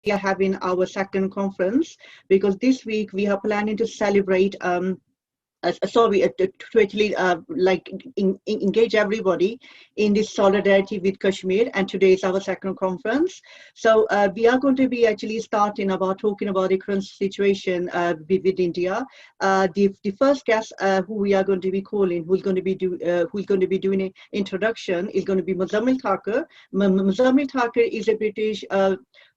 we are having our second conference because this week we are planning to celebrate to actually engage everybody in this solidarity with Kashmir, and today is our second conference. So we are going to be actually starting about talking about the current situation with India. The first guest who we are going to be calling, who's going to be doing an introduction, is going to be Muzammil Thakur. Muzammil Thakur is a British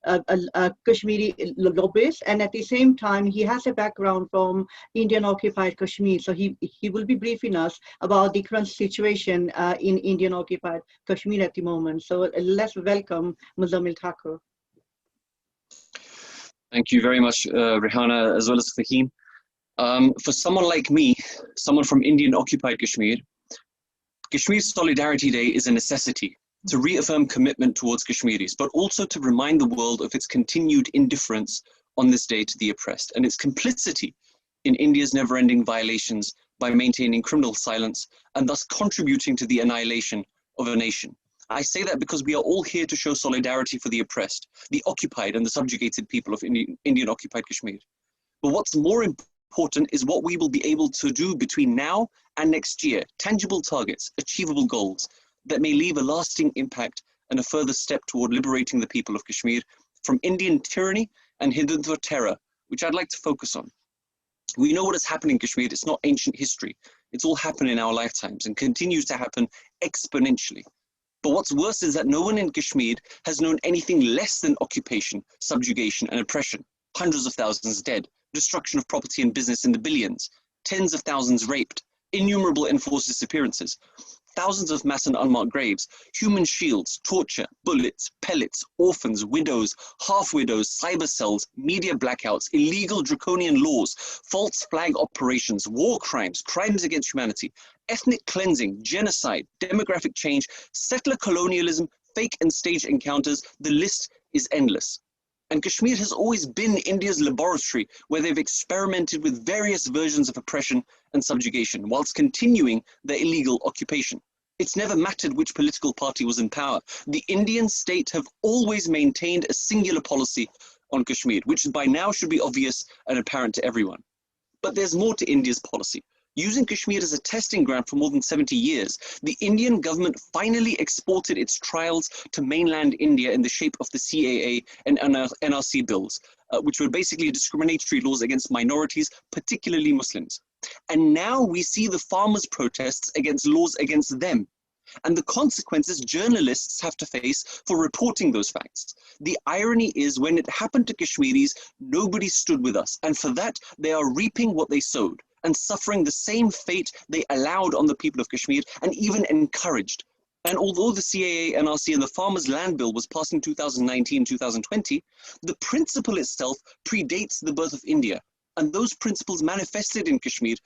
a Kashmiri lobbyist, and at the same time he has a background from Indian occupied Kashmir. So he will be briefing us about the current situation in Indian occupied Kashmir at the moment. So let's welcome Muzammil Thakur. Thank you very much, Rehana, as well as Fahim. For someone like me, someone from Indian occupied Kashmir, Kashmir's Solidarity Day is a necessity to reaffirm commitment towards Kashmiris, but also to remind the world of its continued indifference on this day to the oppressed and its complicity in India's never-ending violations by maintaining criminal silence and thus contributing to the annihilation of a nation. I say that because we are all here to show solidarity for the oppressed, the occupied and the subjugated people of Indian occupied Kashmir. But what's more important is what we will be able to do between now and next year, tangible targets, achievable goals that may leave a lasting impact and a further step toward liberating the people of Kashmir from Indian tyranny and Hindutva terror, which I'd like to focus on. We know what has happened in Kashmir. It's not ancient history. It's all happened in our lifetimes and continues to happen exponentially. But what's worse is that no one in Kashmir has known anything less than occupation, subjugation, and oppression. Hundreds of thousands dead, destruction of property and business in the billions, tens of thousands raped, innumerable enforced disappearances, thousands of mass and unmarked graves, human shields, torture, bullets, pellets, orphans, widows, half-widows, cyber cells, media blackouts, illegal draconian laws, false flag operations, war crimes, crimes against humanity, ethnic cleansing, genocide, demographic change, settler colonialism, fake and staged encounters. The list is endless. And Kashmir has always been India's laboratory where they've experimented with various versions of oppression and subjugation whilst continuing their illegal occupation. It's never mattered which political party was in power. The Indian state have always maintained a singular policy on Kashmir, which by now should be obvious and apparent to everyone. But there's more to India's policy. Using Kashmir as a testing ground for more than 70 years, the Indian government finally exported its trials to mainland India in the shape of the CAA and NRC bills, which were basically discriminatory laws against minorities, particularly Muslims. And now we see the farmers' protests against laws against them, and the consequences journalists have to face for reporting those facts. The irony is, when it happened to Kashmiris, nobody stood with us, and for that they are reaping what they sowed and suffering the same fate they allowed on the people of Kashmir and even encouraged. And although the CAA, NRC and the Farmers' Land Bill was passed in 2019-2020, the principle itself predates the birth of India. And those principles manifested in Kashmir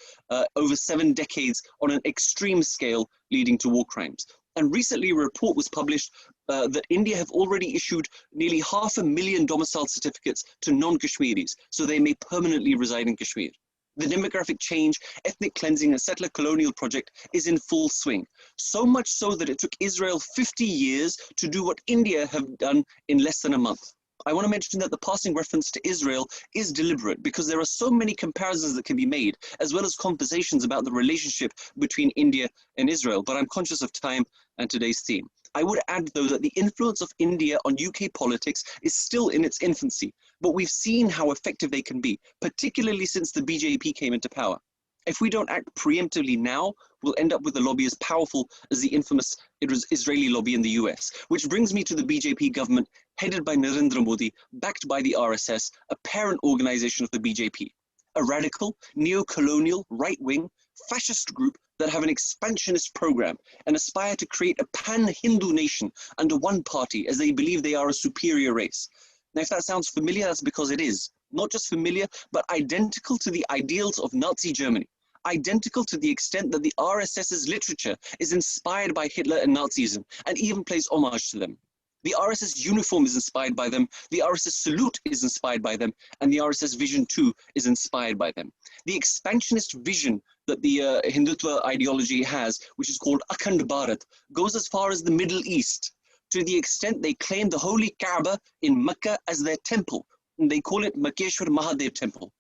over 7 decades on an extreme scale, leading to war crimes. And recently a report was published that India have already issued nearly 500,000 domicile certificates to non-Kashmiris, so they may permanently reside in Kashmir. The demographic change, ethnic cleansing and settler colonial project is in full swing. So much so that it took Israel 50 years to do what India have done in less than a month. I want to mention that the passing reference to Israel is deliberate because there are so many comparisons that can be made, as well as conversations about the relationship between India and Israel, but I'm conscious of time and today's theme. I would add, though, that the influence of India on UK politics is still in its infancy, but we've seen how effective they can be, particularly since the Bjp came into power. If we don't act preemptively now, we'll end up with a lobby as powerful as the infamous Israeli lobby in the US, which brings me to the Bjp government, headed by Narendra Modi, backed by the RSS, a parent organization of the Bjp, a radical, neo-colonial, right-wing, fascist group that have an expansionist program and aspire to create a pan-Hindu nation under one party as they believe they are a superior race. Now, if that sounds familiar, that's because it is. Not just familiar, but identical to the ideals of Nazi Germany. Identical to the extent that the RSS's literature is inspired by Hitler and Nazism and even pays homage to them. The RSS uniform is inspired by them, the RSS salute is inspired by them, and the RSS vision too is inspired by them. The expansionist vision that the Hindutva ideology has, which is called Akhand Bharat, goes as far as the Middle East to the extent they claim the holy Kaaba in Mecca as their temple. And they call it Makeshwar Mahadev temple.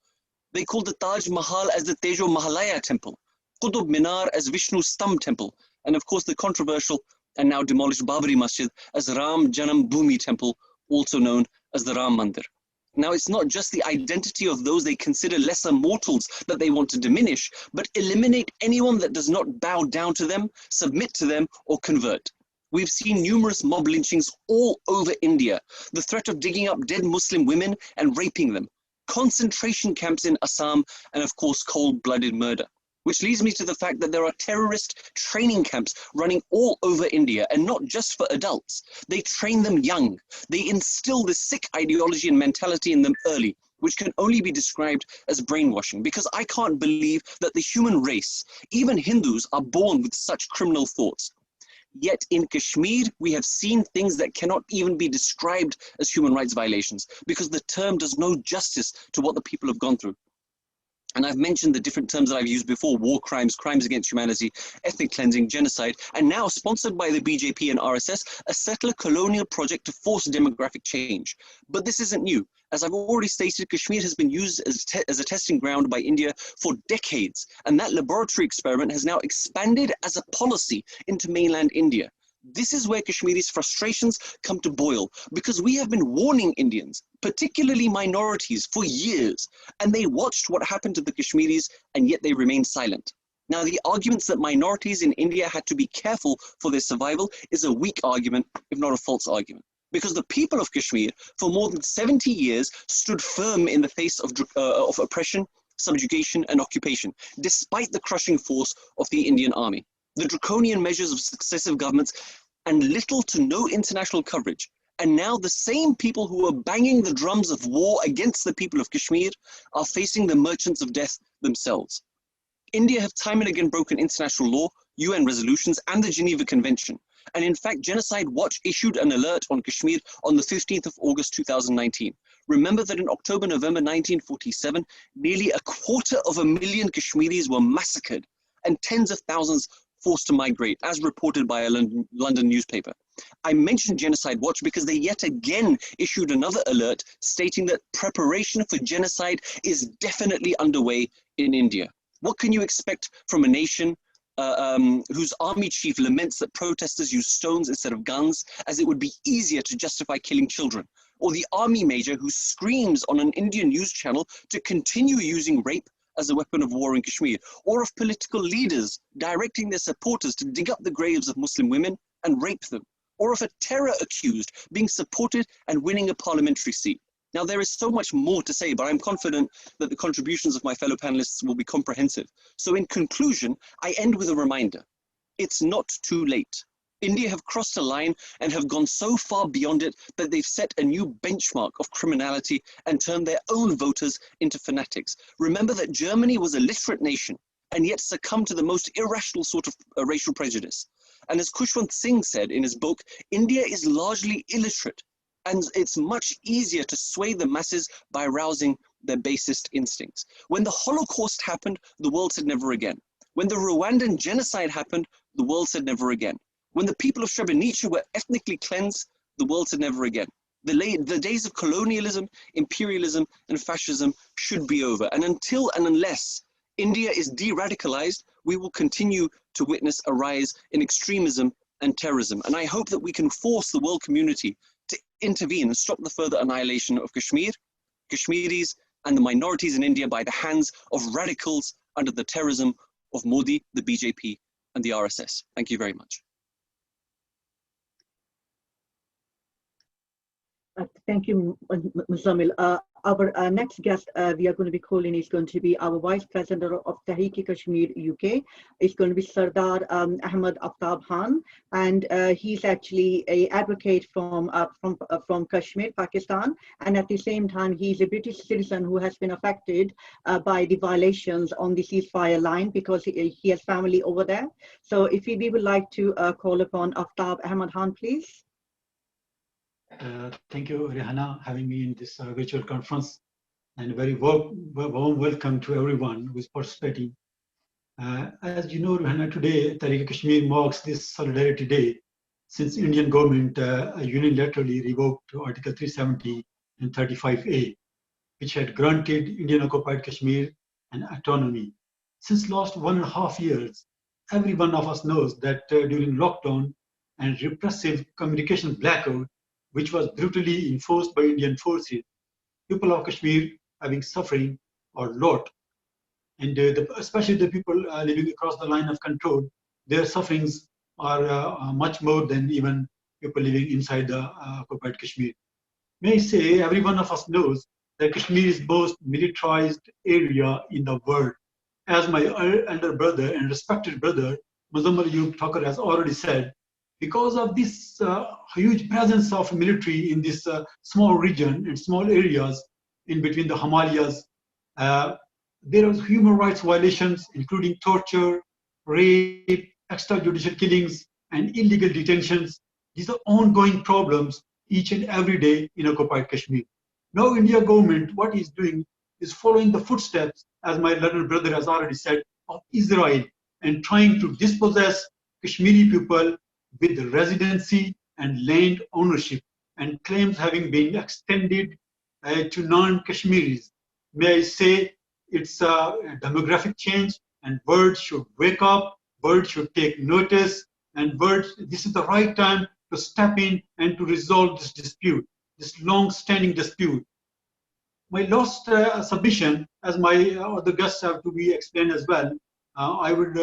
They call the Taj Mahal as the Tejo Mahalaya temple, Qutub Minar as Vishnu's thumb temple, and of course the controversial and now demolished Babri Masjid as Ram Janam Bhoomi temple, also known as the Ram Mandir. Now, it's not just the identity of those they consider lesser mortals that they want to diminish, but eliminate anyone that does not bow down to them, submit to them, or convert. We've seen numerous mob lynchings all over India, the threat of digging up dead Muslim women and raping them, concentration camps in Assam, and of course, cold-blooded murder. Which leads me to the fact that there are terrorist training camps running all over India, and not just for adults. They train them young. They instill this sick ideology and mentality in them early, which can only be described as brainwashing, because I can't believe that the human race, even Hindus, are born with such criminal thoughts. Yet in Kashmir, we have seen things that cannot even be described as human rights violations, because the term does no justice to what the people have gone through. And I've mentioned the different terms that I've used before: war crimes, crimes against humanity, ethnic cleansing, genocide, and now sponsored by the BJP and RSS, a settler colonial project to force demographic change. But this isn't new. As I've already stated, Kashmir has been used as a testing ground by India for decades, and that laboratory experiment has now expanded as a policy into mainland India. This is where Kashmiri's frustrations come to boil, because we have been warning Indians, particularly minorities, for years, and they watched what happened to the Kashmiris, and yet they remained silent. Now, the arguments that minorities in India had to be careful for their survival is a weak argument, if not a false argument, because the people of Kashmir, for more than 70 years, stood firm in the face of oppression, subjugation, and occupation, despite the crushing force of the Indian army. The draconian measures of successive governments, and little to no international coverage. And now the same people who are banging the drums of war against the people of Kashmir are facing the merchants of death themselves. India have time and again broken international law, UN resolutions, and the Geneva Convention. And in fact, Genocide Watch issued an alert on Kashmir on the 15th of August 2019. Remember that in October-November 1947, nearly 250,000 Kashmiris were massacred, and tens of thousands forced to migrate, as reported by a London newspaper. I mentioned Genocide Watch because they yet again issued another alert stating that preparation for genocide is definitely underway in India. What can you expect from a nation whose army chief laments that protesters use stones instead of guns, as it would be easier to justify killing children? Or the army major who screams on an Indian news channel to continue using rape as a weapon of war in Kashmir? Or of political leaders directing their supporters to dig up the graves of Muslim women and rape them? Or of a terror accused being supported and winning a parliamentary seat? Now, there is so much more to say, but I'm confident that the contributions of my fellow panelists will be comprehensive. So in conclusion, I end with a reminder. It's not too late. India have crossed a line and have gone so far beyond it that they've set a new benchmark of criminality and turned their own voters into fanatics. Remember that Germany was a literate nation and yet succumbed to the most irrational sort of racial prejudice. And as Khushwant Singh said in his book, India is largely illiterate, and it's much easier to sway the masses by rousing their basest instincts. When the Holocaust happened, the world said never again. When the Rwandan genocide happened, the world said never again. When the people of Srebrenica were ethnically cleansed, the world said never again. The days of colonialism, imperialism, and fascism should be over. And until and unless India is de-radicalized, we will continue to witness a rise in extremism and terrorism. And I hope that we can force the world community to intervene and stop the further annihilation of Kashmir, Kashmiris, and the minorities in India by the hands of radicals under the terrorism of Modi, the BJP, and the RSS. Thank you very much. Thank you, Muzammil. Our next guest we are going to be calling is going to be our Vice President of Tehreek-e-Kashmir UK. It's going to be Sardar Ahmed Aftab Khan, and he's actually an advocate from Kashmir, Pakistan, and at the same time he's a British citizen who has been affected by the violations on the ceasefire line because he has family over there. So if we would like to call upon Aftab Ahmed Khan, please. Thank you, Rihanna, having me in this virtual conference, and a very warm welcome to everyone who is participating. As you know, Rihanna, today Tehreek-e-Kashmir marks this Solidarity Day since Indian government unilaterally revoked Article 370 and 35A, which had granted Indian occupied Kashmir an autonomy. Since last 1.5 years, every one of us knows that during lockdown and repressive communication blackout, which was brutally enforced by Indian forces, people of Kashmir have been suffering a lot. And especially the people living across the line of control, their sufferings are much more than even people living inside the occupied Kashmir. May I say, every one of us knows that Kashmir is most militarized area in the world. As my elder brother and respected brother, Muzammar Ayub Thakur has already said, because of this huge presence of military in this small region and small areas in between the Himalayas, there are human rights violations, including torture, rape, extrajudicial killings, and illegal detentions. These are ongoing problems each and every day in occupied Kashmir. Now India government, what is doing is following the footsteps, as my little brother has already said, of Israel and trying to dispossess Kashmiri people with residency and land ownership and claims having been extended to non-Kashmiris. May I say it's a demographic change and world should wake up, world should take notice, and world, this is the right time to step in and to resolve this dispute, this long-standing dispute. My last submission, as my other guests have to be explained as well, I would,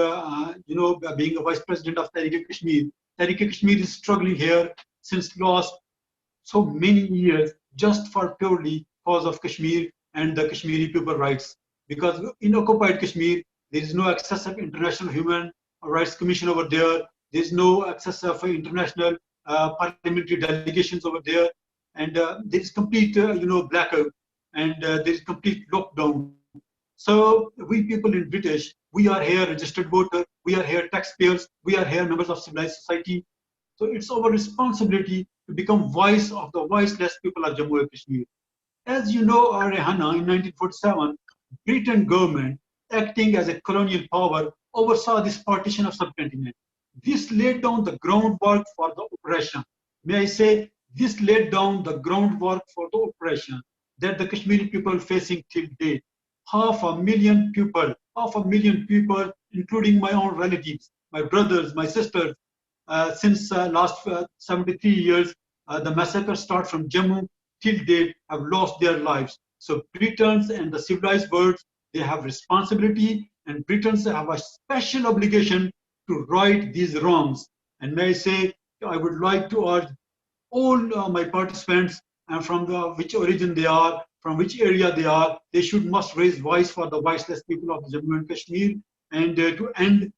being a vice president of Tehreek-e-Kashmir, Tehreek-e-Kashmir is struggling here since last so many years just for purely cause of Kashmir and the Kashmiri people rights. Because in occupied Kashmir, there is no access of International Human Rights Commission over there. There is no access of international parliamentary delegations over there, and there is complete, blackout, and there is complete lockdown. So we people in British, we are here registered voter, we are here taxpayers, we are here members of civilized society. So it's our responsibility to become voice of the voiceless people of Jammu and Kashmir. As you know, Rehana, in 1947, Britain government, acting as a colonial power, oversaw this partition of subcontinent. This laid down the groundwork for the oppression. May I say, this laid down the groundwork for the oppression that the Kashmiri people facing till date. 500,000 people, including my own relatives, my brothers, my sisters, since last 73 years, the massacre start from Jammu till date have lost their lives. So Britons and the civilized world, they have responsibility, and Britons have a special obligation to right these wrongs. And may I say, I would like to urge all my participants, and from which origin they are, from which area they are, they must raise voice for the voiceless people of Jammu and Kashmir, and to end,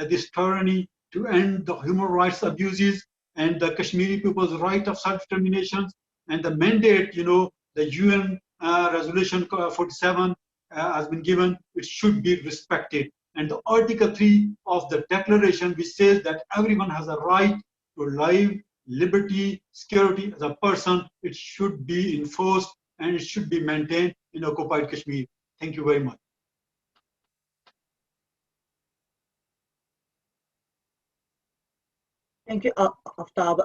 this tyranny, to end the human rights abuses and the Kashmiri people's right of self-determination, and the mandate, the UN resolution 47 has been given, it should be respected. And the Article 3 of the declaration, which says that everyone has a right to life, liberty, security as a person, it should be enforced and it should be maintained in occupied Kashmir. Thank you very much. Thank you, Aftab,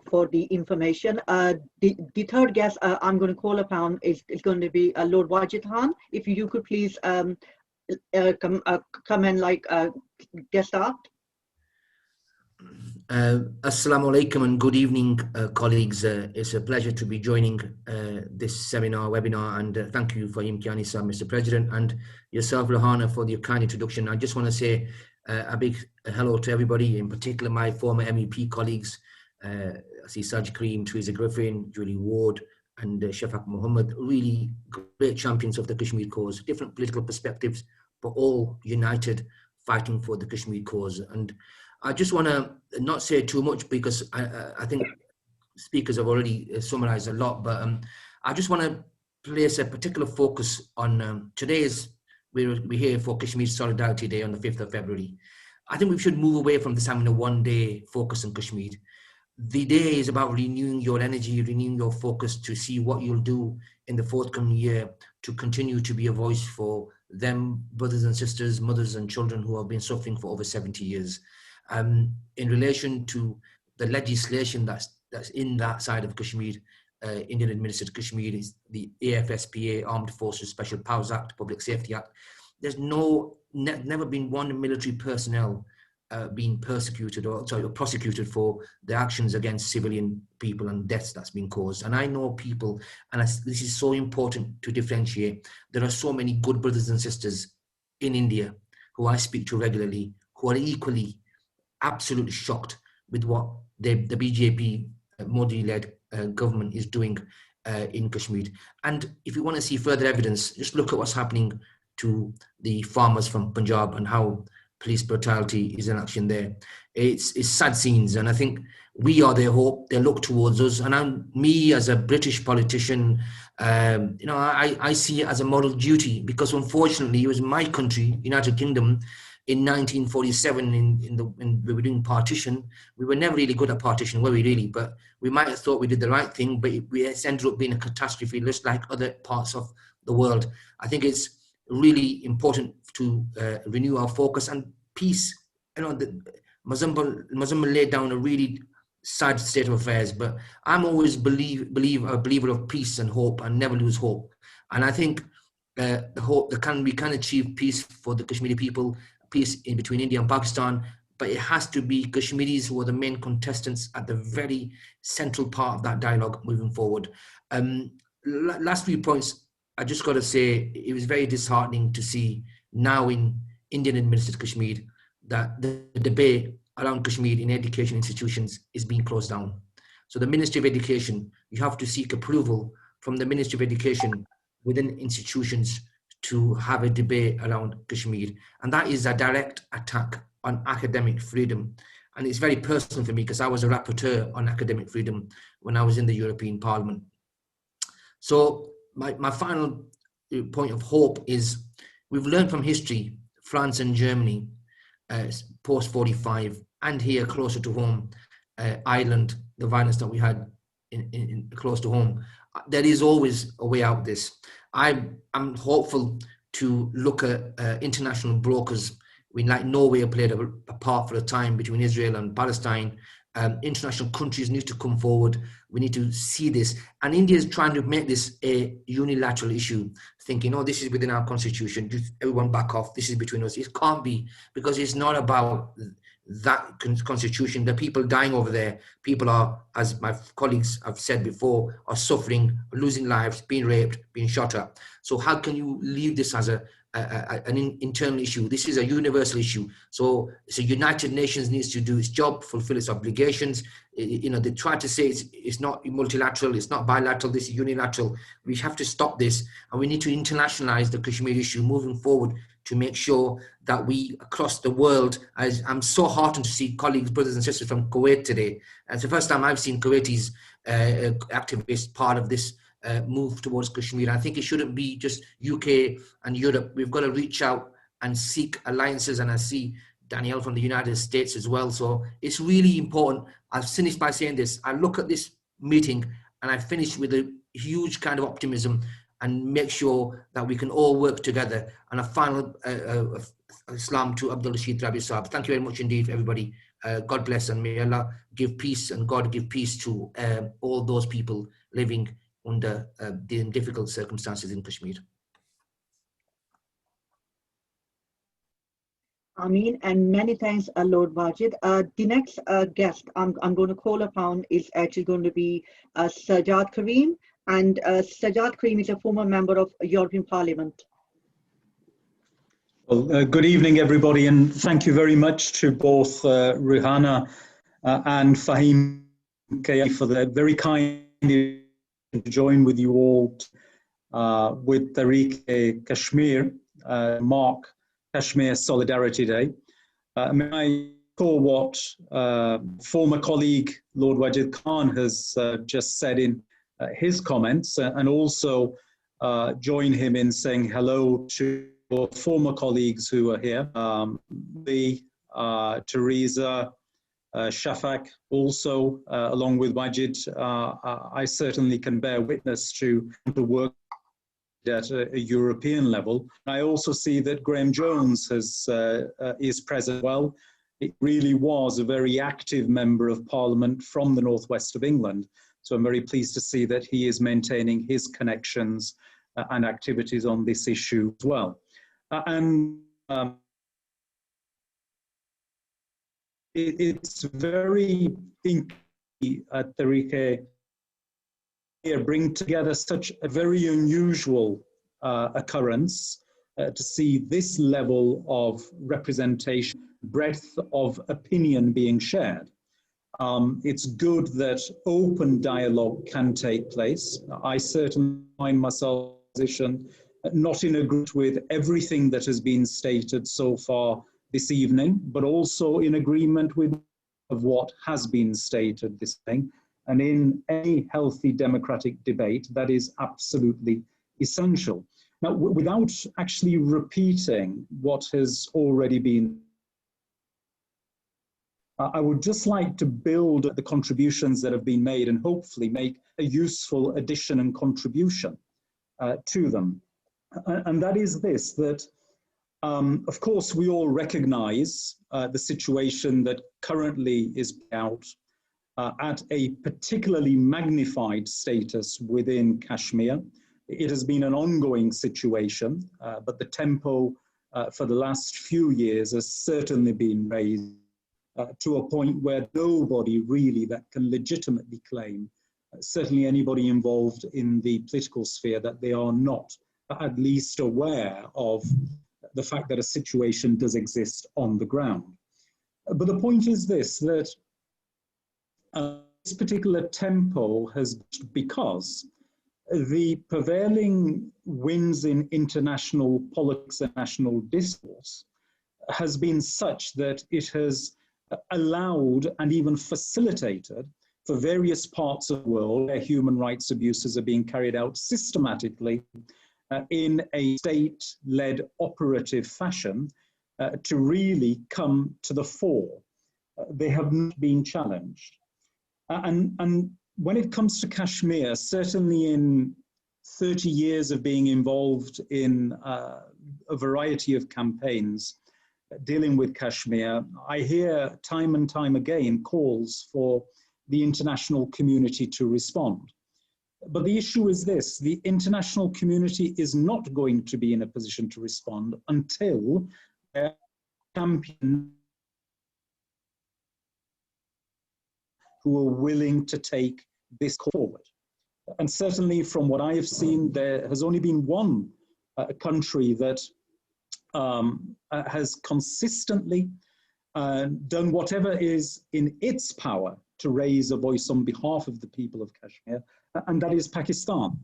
for the information. The third guest I'm going to call upon is going to be Lord Wajid Khan. If you could please come and get started. Assalamu alaikum and good evening, colleagues. It's a pleasure to be joining this webinar, and thank you for Imtiani Sir, Mr. President, and yourself, Rahana, for your kind introduction. I just want to say a big hello to everybody, in particular my former MEP colleagues. I see Saj Kareem, Teresa Griffin, Julie Ward, and Shafaq Muhammad, really great champions of the Kashmir cause, different political perspectives, but all united, fighting for the Kashmir cause. And I just want to not say too much because I think speakers have already summarized a lot, but I just want to place a particular focus on we're here for Kashmir Solidarity Day on the 5th of February. I think we should move away from this having a one-day focus on Kashmir. The day is about renewing your energy, renewing your focus to see what you'll do in the forthcoming year to continue to be a voice for them, brothers and sisters, mothers and children who have been suffering for over 70 years. In relation to the legislation that's in that side of Kashmir, Indian administered Kashmir, is the AFSPA, Armed Forces Special Powers Act, Public Safety Act. There's never been one military personnel being persecuted or prosecuted for the actions against civilian people and deaths that's been caused. And I know people, and this is so important to differentiate. There are so many good brothers and sisters in India who I speak to regularly, who are equally absolutely shocked with what the BJP Modi-led government is doing in Kashmir. And if you want to see further evidence, just look at what's happening to the farmers from Punjab and how police brutality is in action there. It's sad scenes, and I think we are their hope. They look towards us, and me as a British politician, I see it as a moral duty, because unfortunately it was my country, United Kingdom, in 1947 in we were doing partition. We were never really good at partition, were we really? But we might have thought we did the right thing, but we ended up being a catastrophe, just like other parts of the world. I think it's really important to renew our focus and peace. The Mozambique laid down a really sad state of affairs, but I'm always a believer of peace and hope, and never lose hope. And I think the hope that we can achieve peace for the Kashmiri people, peace in between India and Pakistan, but it has to be Kashmiris who are the main contestants at the very central part of that dialogue moving forward. Last few points, I just got to say, it was very disheartening to see now in Indian administered Kashmir that the debate around Kashmir in education institutions is being closed down. So the Ministry of Education, you have to seek approval from the Ministry of Education within institutions to have a debate around Kashmir. And that is a direct attack on academic freedom. And it's very personal for me, because I was a rapporteur on academic freedom when I was in the European Parliament. So my final point of hope is, we've learned from history, France and Germany, post-45, and here closer to home, Ireland, the violence that we had in close to home. There is always a way out of this. I'm hopeful to look at international brokers. Like Norway played a part for a time between Israel and Palestine. International countries need to come forward. We need to see this. And India is trying to make this a unilateral issue, thinking, oh, this is within our constitution, just everyone back off, this is between us. It can't be, because it's not about that constitution. The people dying over there, people are, as my colleagues have said before, are suffering, losing lives, being raped, being shot at. So how can you leave this as an internal issue? This is a universal issue. So United Nations needs to do its job, fulfill its obligations. They try to say it's not multilateral, it's not bilateral, this is unilateral. We have to stop this, and we need to internationalize the Kashmir issue moving forward to make sure that we, across the world, I'm so heartened to see colleagues, brothers and sisters from Kuwait today. And it's the first time I've seen Kuwaitis activists part of this move towards Kashmir. I think it shouldn't be just UK and Europe. We've got to reach out and seek alliances, and I see Danielle from the United States as well. So it's really important. I'll finish by saying this. I look at this meeting and I finish with a huge kind of optimism, and make sure that we can all work together. And a final salam to Abdul Rashid Rabi Saab. Thank you very much indeed, everybody. God bless, and may Allah give peace, and God give peace to all those people living under the difficult circumstances in Kashmir. Ameen, and many thanks, Lord Wajid. The next guest I'm going to call upon is actually going to be Sajjad Karim. And Sajjad Karim is a former member of European Parliament. Well, good evening, everybody, and thank you very much to both Rihana and Fahim for the very kind to join with you all with Tehreek-e-Kashmir, mark Kashmir Solidarity Day. May I call what former colleague Lord Wajid Khan has just said in his comments, and also join him in saying hello to former colleagues who are here. Teresa, Shafak, also along with Wajid. I certainly can bear witness to the work at a European level. I also see that Graham Jones is present well. it really was a very active member of Parliament from the northwest of England. So I'm very pleased to see that he is maintaining his connections and activities on this issue as well. It's very interesting at Tehreek-e bring together such a very unusual occurrence to see this level of representation, breadth of opinion being shared. It's good that open dialogue can take place. I certainly find myself in a position not in agreement with everything that has been stated so far this evening, but also in agreement with what has been stated this evening. And in any healthy democratic debate, that is absolutely essential. Now, without actually repeating what has already been, I would just like to build the contributions that have been made and hopefully make a useful addition and contribution to them. And that is this, that of course we all recognize the situation that currently is out at a particularly magnified status within Kashmir. It has been an ongoing situation, but the tempo for the last few years has certainly been raised to a point where nobody really that can legitimately claim, certainly anybody involved in the political sphere, that they are not at least aware of the fact that a situation does exist on the ground. But the point is this, that this particular tempo has, because the prevailing winds in international politics and national discourse has been such that it has allowed and even facilitated for various parts of the world where human rights abuses are being carried out systematically in a state-led operative fashion to really come to the fore. They have not been challenged. And when it comes to Kashmir, certainly in 30 years of being involved in a variety of campaigns dealing with Kashmir, I hear time and time again calls for the international community to respond. But the issue is this, the international community is not going to be in a position to respond until their champions who are willing to take this forward. And certainly from what I have seen, there has only been one country that has consistently done whatever is in its power to raise a voice on behalf of the people of Kashmir, and that is Pakistan.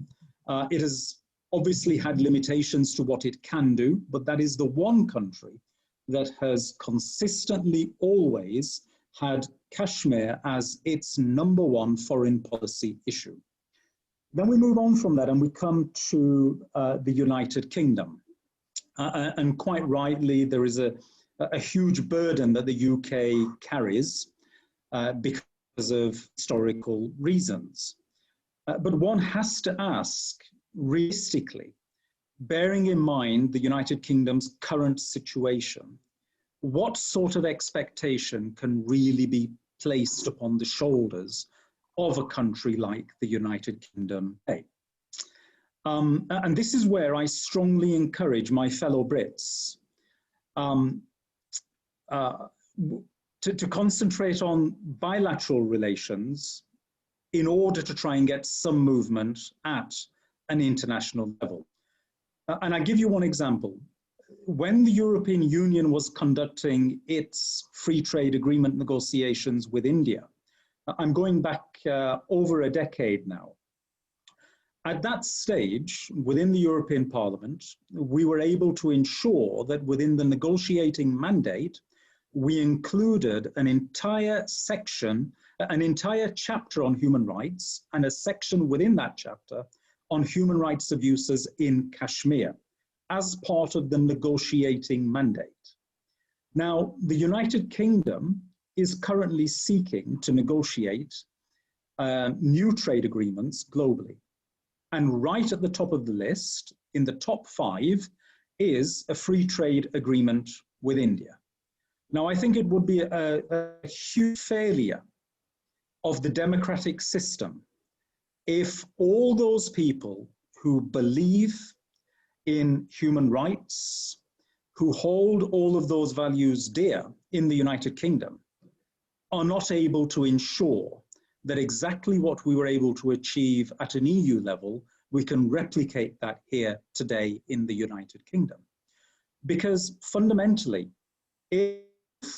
It has obviously had limitations to what it can do, but that is the one country that has consistently always had Kashmir as its #1 foreign policy issue. Then we move on from that and we come to the United Kingdom. And quite rightly, there is a huge burden that the UK carries because of historical reasons. But one has to ask, realistically, bearing in mind the United Kingdom's current situation, what sort of expectation can really be placed upon the shoulders of a country like the United Kingdom today? And this is where I strongly encourage my fellow Brits to concentrate on bilateral relations in order to try and get some movement at an international level. And I give you one example. When the European Union was conducting its free trade agreement negotiations with India, I'm going back over a decade now. At that stage, within the European Parliament, we were able to ensure that within the negotiating mandate, we included an entire section, an entire chapter on human rights, and a section within that chapter on human rights abuses in Kashmir as part of the negotiating mandate. Now, the United Kingdom is currently seeking to negotiate new trade agreements globally. And right at the top of the list, in the top 5, is a free trade agreement with India. Now, I think it would be a huge failure of the democratic system if all those people who believe in human rights, who hold all of those values dear in the United Kingdom, are not able to ensure that exactly what we were able to achieve at an EU level, we can replicate that here today in the United Kingdom. Because fundamentally, if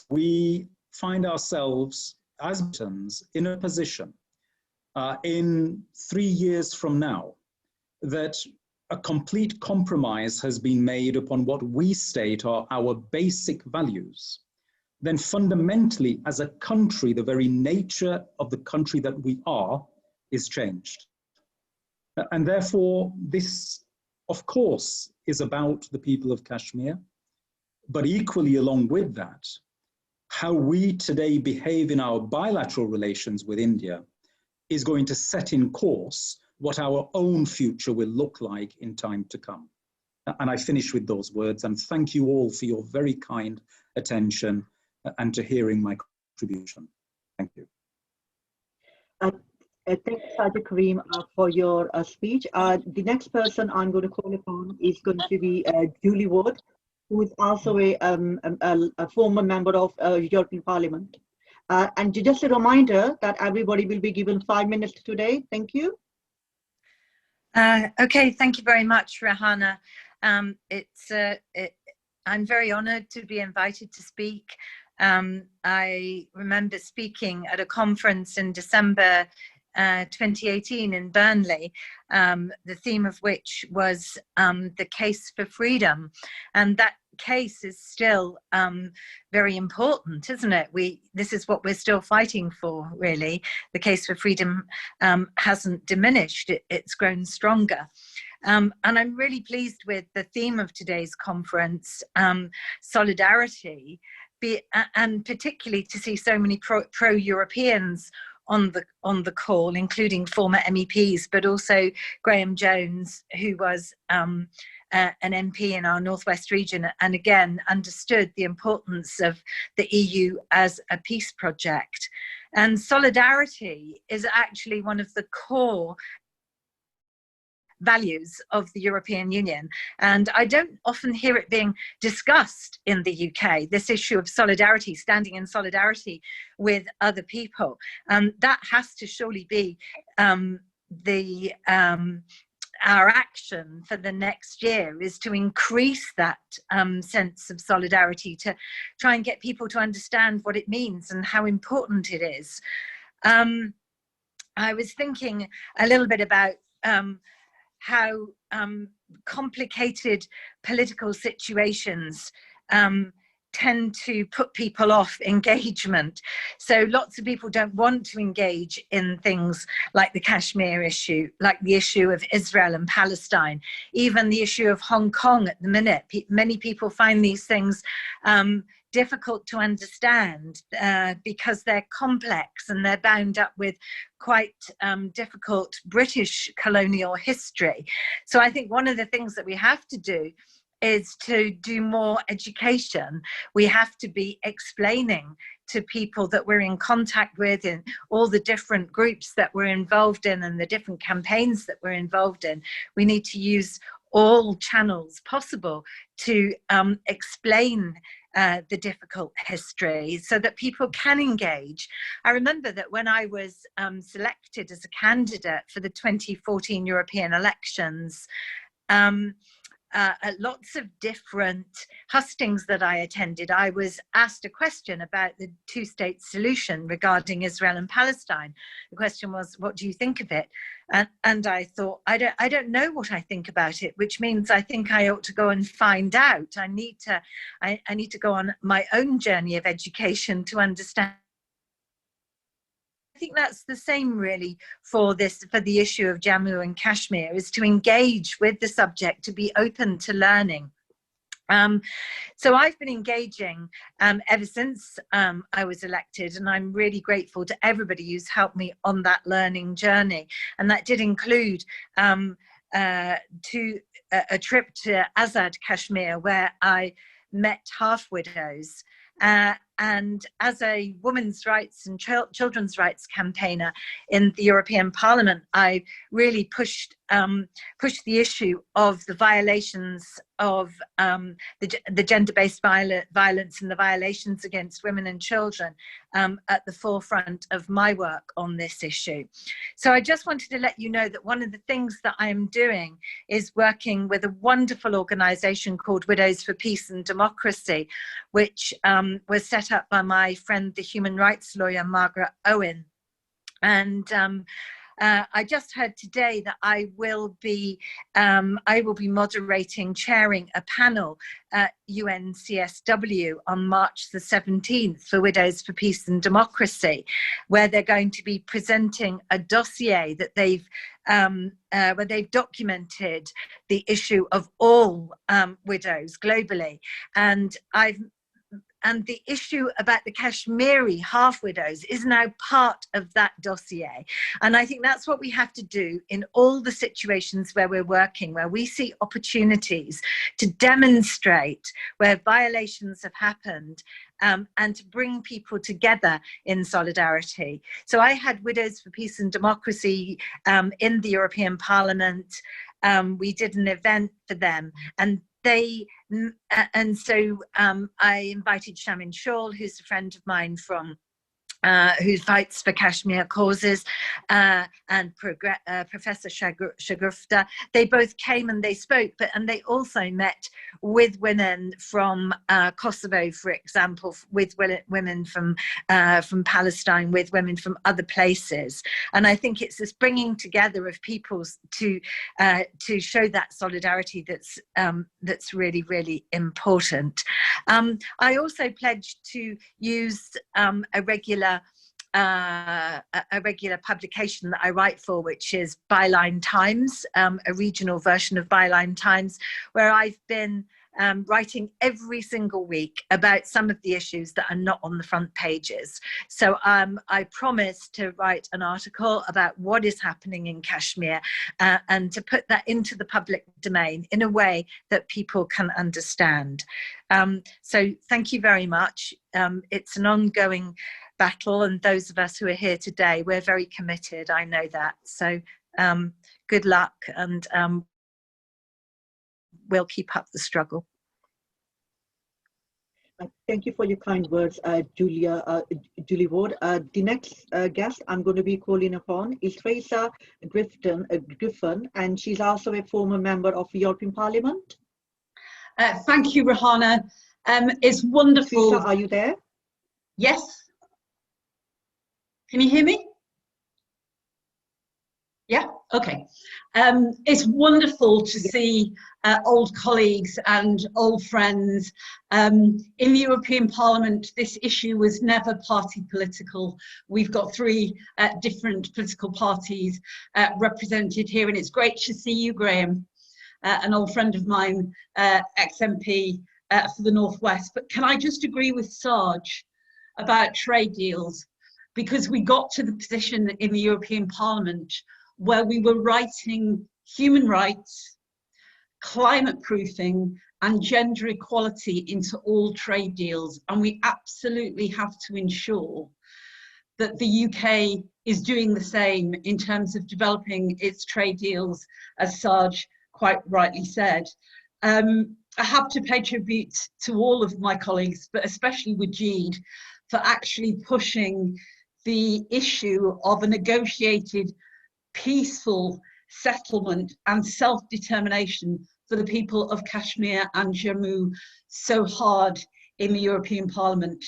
we find ourselves as Britons in a position in 3 years from now that a complete compromise has been made upon what we state are our basic values, then fundamentally as a country, the very nature of the country that we are is changed. And therefore, this, of course, is about the people of Kashmir, but equally along with that, how we today behave in our bilateral relations with India is going to set in course what our own future will look like in time to come. And I finish with those words, and thank you all for your very kind attention and to hearing my contribution. Thank you. Thank you, Sajid Kareem, for your speech. The next person I'm going to call upon is going to be Julie Ward, who is also a former member of European Parliament. And just a reminder that everybody will be given 5 minutes today. Thank you. Okay, thank you very much, Rehana. I'm very honoured to be invited to speak. I remember speaking at a conference in December 2018 in Burnley, the theme of which was the case for freedom, and that case is still very important, isn't it? This is what we're still fighting for, really. The case for freedom hasn't diminished, it's grown stronger. And I'm really pleased with the theme of today's conference, solidarity, and particularly to see so many pro-Europeans on the call, including former MEPs, but also Graham Jones, who was an MP in our Northwest region, and again understood the importance of the EU as a peace project. And solidarity is actually one of the core values of the European Union, and I don't often hear it being discussed in the UK, this issue of solidarity, standing in solidarity with other people. That has to surely be our action for the next year, is to increase that sense of solidarity, to try and get people to understand what it means and how important it is. I was thinking a little bit about how complicated political situations tend to put people off engagement. So lots of people don't want to engage in things like the Kashmir issue, like the issue of Israel and Palestine, even the issue of Hong Kong at the minute. Many people find these things difficult to understand because they're complex and they're bound up with quite difficult British colonial history. So I think one of the things that we have to do is to do more education. We have to be explaining to people that we're in contact with, in all the different groups that we're involved in and the different campaigns that we're involved in. We need to use all channels possible to explain the difficult history so that people can engage. I remember that when I was selected as a candidate for the 2014 European elections, at lots of different hustings that I attended, I was asked a question about the two-state solution regarding Israel and Palestine. The question was, what do you think of it? And I thought, I don't know what I think about it, which means I think I ought to go and find out. I need to go on my own journey of education to understand. I think that's the same really for the issue of Jammu and Kashmir, is to engage with the subject, to be open to learning. So I've been engaging ever since I was elected, and I'm really grateful to everybody who's helped me on that learning journey. And that did include a trip to Azad Kashmir, where I met half widows And as a women's rights and children's rights campaigner in the European Parliament, I really pushed the issue of the violations of the gender-based violence and the violations against women and children at the forefront of my work on this issue. So I just wanted to let you know that one of the things that I am doing is working with a wonderful organisation called Widows for Peace and Democracy, which was set up by my friend, the human rights lawyer, Margaret Owen. And I just heard today that I will be moderating, chairing a panel at UNCSW on March the 17th for Widows for Peace and Democracy, where they're going to be presenting a dossier that where they've documented the issue of all widows globally. And the issue about the Kashmiri half widows is now part of that dossier. And I think that's what we have to do in all the situations where we're working, where we see opportunities to demonstrate where violations have happened, and to bring people together in solidarity. So I had Widows for Peace and Democracy in the European Parliament. We did an event for them, and so I invited Shamin Shaul, who's a friend of mine from who fights for Kashmir causes, and Professor Shagufta. They both came and they spoke, and they also met with women from Kosovo, for example, with women from Palestine, with women from other places. And I think it's this bringing together of people to show that solidarity that's really, really important. I also pledged to use a regular publication that I write for, which is Byline Times, a regional version of Byline Times, where I've been writing every single week about some of the issues that are not on the front pages. So I promise to write an article about what is happening in Kashmir and to put that into the public domain in a way that people can understand. So thank you very much. It's an ongoing battle, and those of us who are here today, we're very committed. I know that. So good luck, and we'll keep up the struggle. Thank you for your kind words, Julie Ward. The next guest I'm going to be calling upon is Teresa Griffin, and she's also a former member of the European Parliament. Thank you, Rahana. It's wonderful. Teresa, are you there? Yes. Can you hear me? Yeah, okay. It's wonderful to see old colleagues and old friends. In the European Parliament, this issue was never party political. We've got three different political parties represented here, and it's great to see you, Graham, an old friend of mine, ex-MP for the Northwest. But can I just agree with Sarge about trade deals? Because we got to the position in the European Parliament where we were writing human rights, climate proofing, and gender equality into all trade deals. And we absolutely have to ensure that the UK is doing the same in terms of developing its trade deals, as Sarge quite rightly said. I have to pay tribute to all of my colleagues, but especially Wajid, for actually pushing the issue of a negotiated peaceful settlement and self-determination for the people of Kashmir and Jammu so hard in the European Parliament.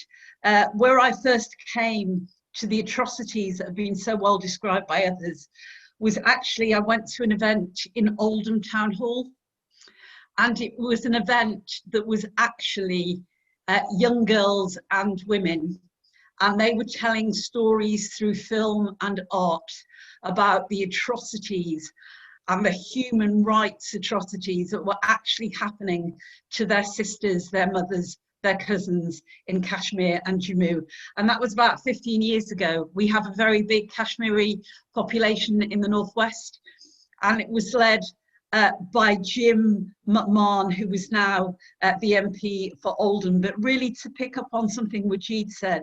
Where I first came to the atrocities that have been so well described by others was actually, I went to an event in Oldham Town Hall, and it was an event that was actually young girls and women, and they were telling stories through film and art about the atrocities and the human rights atrocities that were actually happening to their sisters, their mothers, their cousins in Kashmir and Jammu. And that was about 15 years ago. We have a very big Kashmiri population in the Northwest, and it was led by Jim McMahon, who is now the MP for Oldham, but really to pick up on something Wajid said.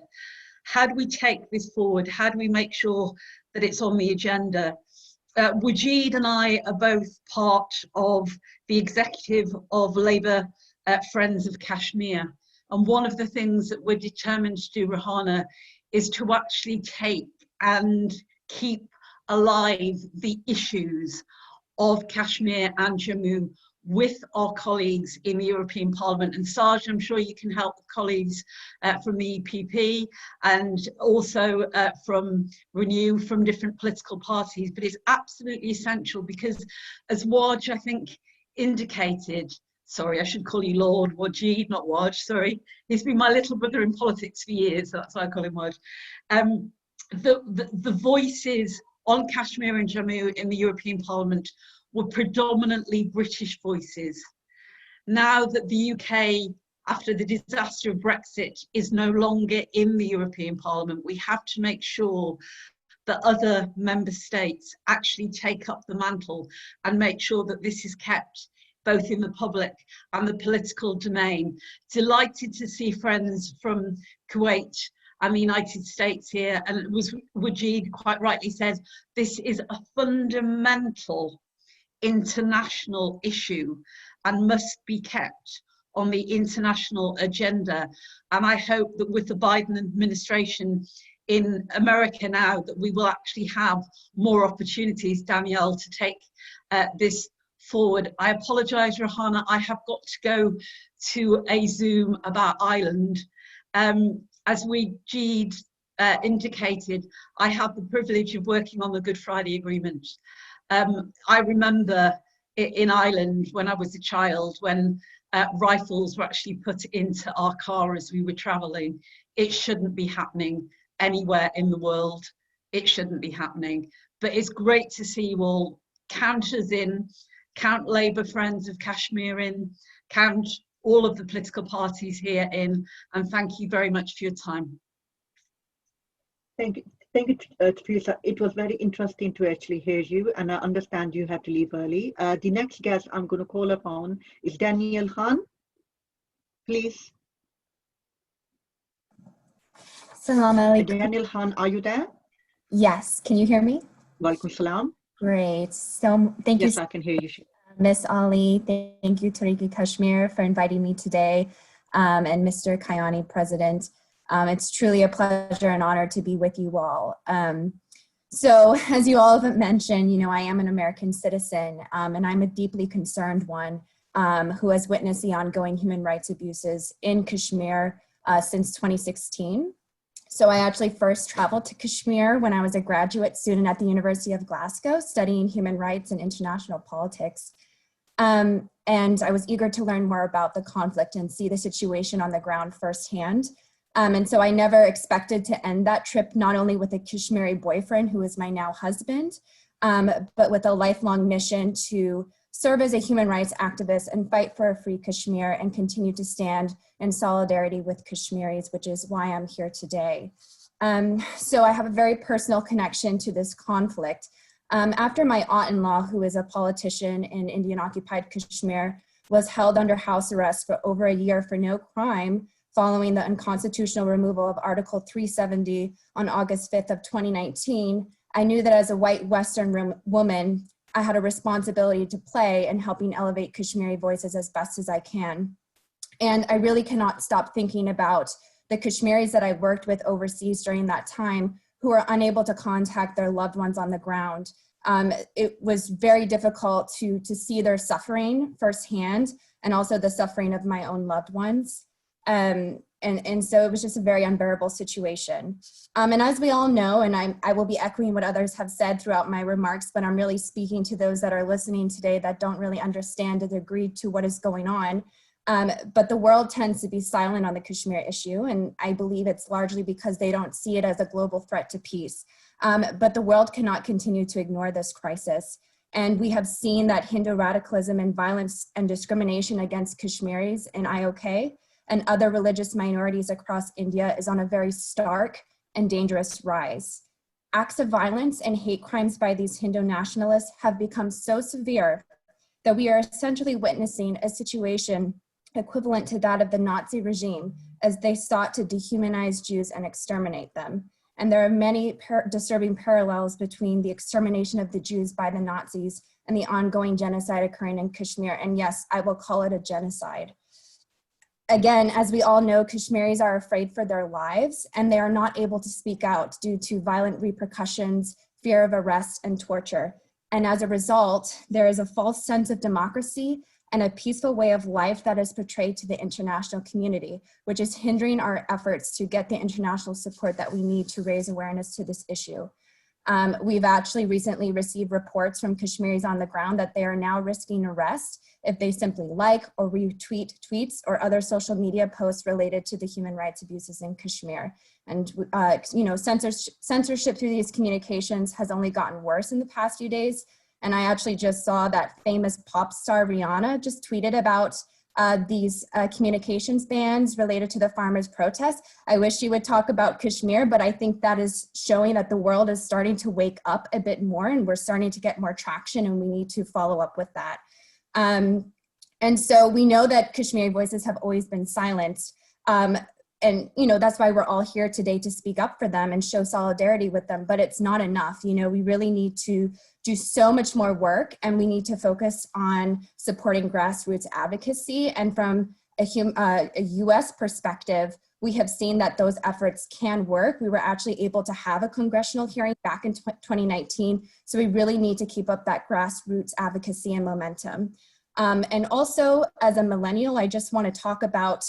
How do we take this forward? How do we make sure that it's on the agenda? Wajid and I are both part of the executive of Labour Friends of Kashmir. And one of the things that we're determined to do, Rahana, is to actually take and keep alive the issues of Kashmir and Jammu with our colleagues in the European Parliament. And Sarge, I'm sure you can help the colleagues from the EPP and also from Renew, from different political parties. But it's absolutely essential because, as Waj, I think, indicated, sorry, I should call you Lord Wajid, not Waj, sorry. He's been my little brother in politics for years, so that's why I call him Waj. The voices on Kashmir and Jammu in the European Parliament were predominantly British voices. Now that the UK, after the disaster of Brexit, is no longer in the European Parliament, we have to make sure that other member states actually take up the mantle and make sure that this is kept both in the public and the political domain. Delighted to see friends from Kuwait and the United States here, and it was Wajid quite rightly said, this is a fundamental international issue and must be kept on the international agenda. And I hope that with the Biden administration in America now, that we will actually have more opportunities, Danielle, to take this forward. I apologise, Rahana, I have got to go to a Zoom about Ireland. As Wajid indicated, I have the privilege of working on the Good Friday Agreement. I remember in Ireland when I was a child, when rifles were actually put into our car as we were travelling. It shouldn't be happening anywhere in the world. It shouldn't be happening. But it's great to see you all. Count us in, count Labour Friends of Kashmir in, count all of the political parties here in, and thank you very much for your time. Thank you, Teresa. It was very interesting to actually hear you, and I understand you had to leave early. The next guest I'm going to call upon is Daniel Khan. Please. Salam alaikum. Daniel Khan, are you there? Yes, can you hear me? Walaikum salam. Great. So thank you. Yes, I can hear you. Miss Ali, thank you, Tehreek-e-Kashmir, for inviting me today, and Mr. Kayani, President. It's truly a pleasure and honor to be with you all. So as you all have mentioned, you know, I am an American citizen, and I'm a deeply concerned one who has witnessed the ongoing human rights abuses in Kashmir since 2016. So I actually first traveled to Kashmir when I was a graduate student at the University of Glasgow studying human rights and international politics. And I was eager to learn more about the conflict and see the situation on the ground firsthand. And so I never expected to end that trip not only with a Kashmiri boyfriend who is my now husband, but with a lifelong mission to serve as a human rights activist and fight for a free Kashmir and continue to stand in solidarity with Kashmiris, which is why I'm here today. So I have a very personal connection to this conflict. After my aunt-in-law, who is a politician in Indian-occupied Kashmir, was held under house arrest for over a year for no crime following the unconstitutional removal of Article 370 on August 5th of 2019, I knew that as a white Western woman, I had a responsibility to play in helping elevate Kashmiri voices as best as I can. And I really cannot stop thinking about the Kashmiris that I worked with overseas during that time who were unable to contact their loved ones on the ground. It was very difficult to see their suffering firsthand and also the suffering of my own loved ones. And so it was just a very unbearable situation. And as we all know, and I will be echoing what others have said throughout my remarks, but I'm really speaking to those that are listening today that don't really understand the degree to what is going on. But the world tends to be silent on the Kashmir issue, and I believe it's largely because they don't see it as a global threat to peace. But the world cannot continue to ignore this crisis. And we have seen that Hindu radicalism and violence and discrimination against Kashmiris in IOK and other religious minorities across India is on a very stark and dangerous rise. Acts of violence and hate crimes by these Hindu nationalists have become so severe that we are essentially witnessing a situation equivalent to that of the Nazi regime as they sought to dehumanize Jews and exterminate them. And there are many disturbing parallels between the extermination of the Jews by the Nazis and the ongoing genocide occurring in Kashmir. And yes, I will call it a genocide. Again, as we all know, Kashmiris are afraid for their lives, and they are not able to speak out due to violent repercussions, fear of arrest, and torture. And as a result, there is a false sense of democracy and a peaceful way of life that is portrayed to the international community, which is hindering our efforts to get the international support that we need to raise awareness to this issue. We've actually recently received reports from Kashmiris on the ground that they are now risking arrest if they simply like or retweet tweets or other social media posts related to the human rights abuses in Kashmir. And censorship through these communications has only gotten worse in the past few days. And I actually just saw that famous pop star Rihanna just tweeted about these communications bans related to the farmers' protests. I wish she would talk about Kashmir, but I think that is showing that the world is starting to wake up a bit more, and we're starting to get more traction, and we need to follow up with that. And so we know that Kashmiri voices have always been silenced. And, that's why we're all here today, to speak up for them and show solidarity with them, but it's not enough. We really need to do so much more work, and we need to focus on supporting grassroots advocacy. And from a US perspective, we have seen that those efforts can work. We were actually able to have a congressional hearing back in 2019. So we really need to keep up that grassroots advocacy and momentum. And also, as a millennial, I just want to talk about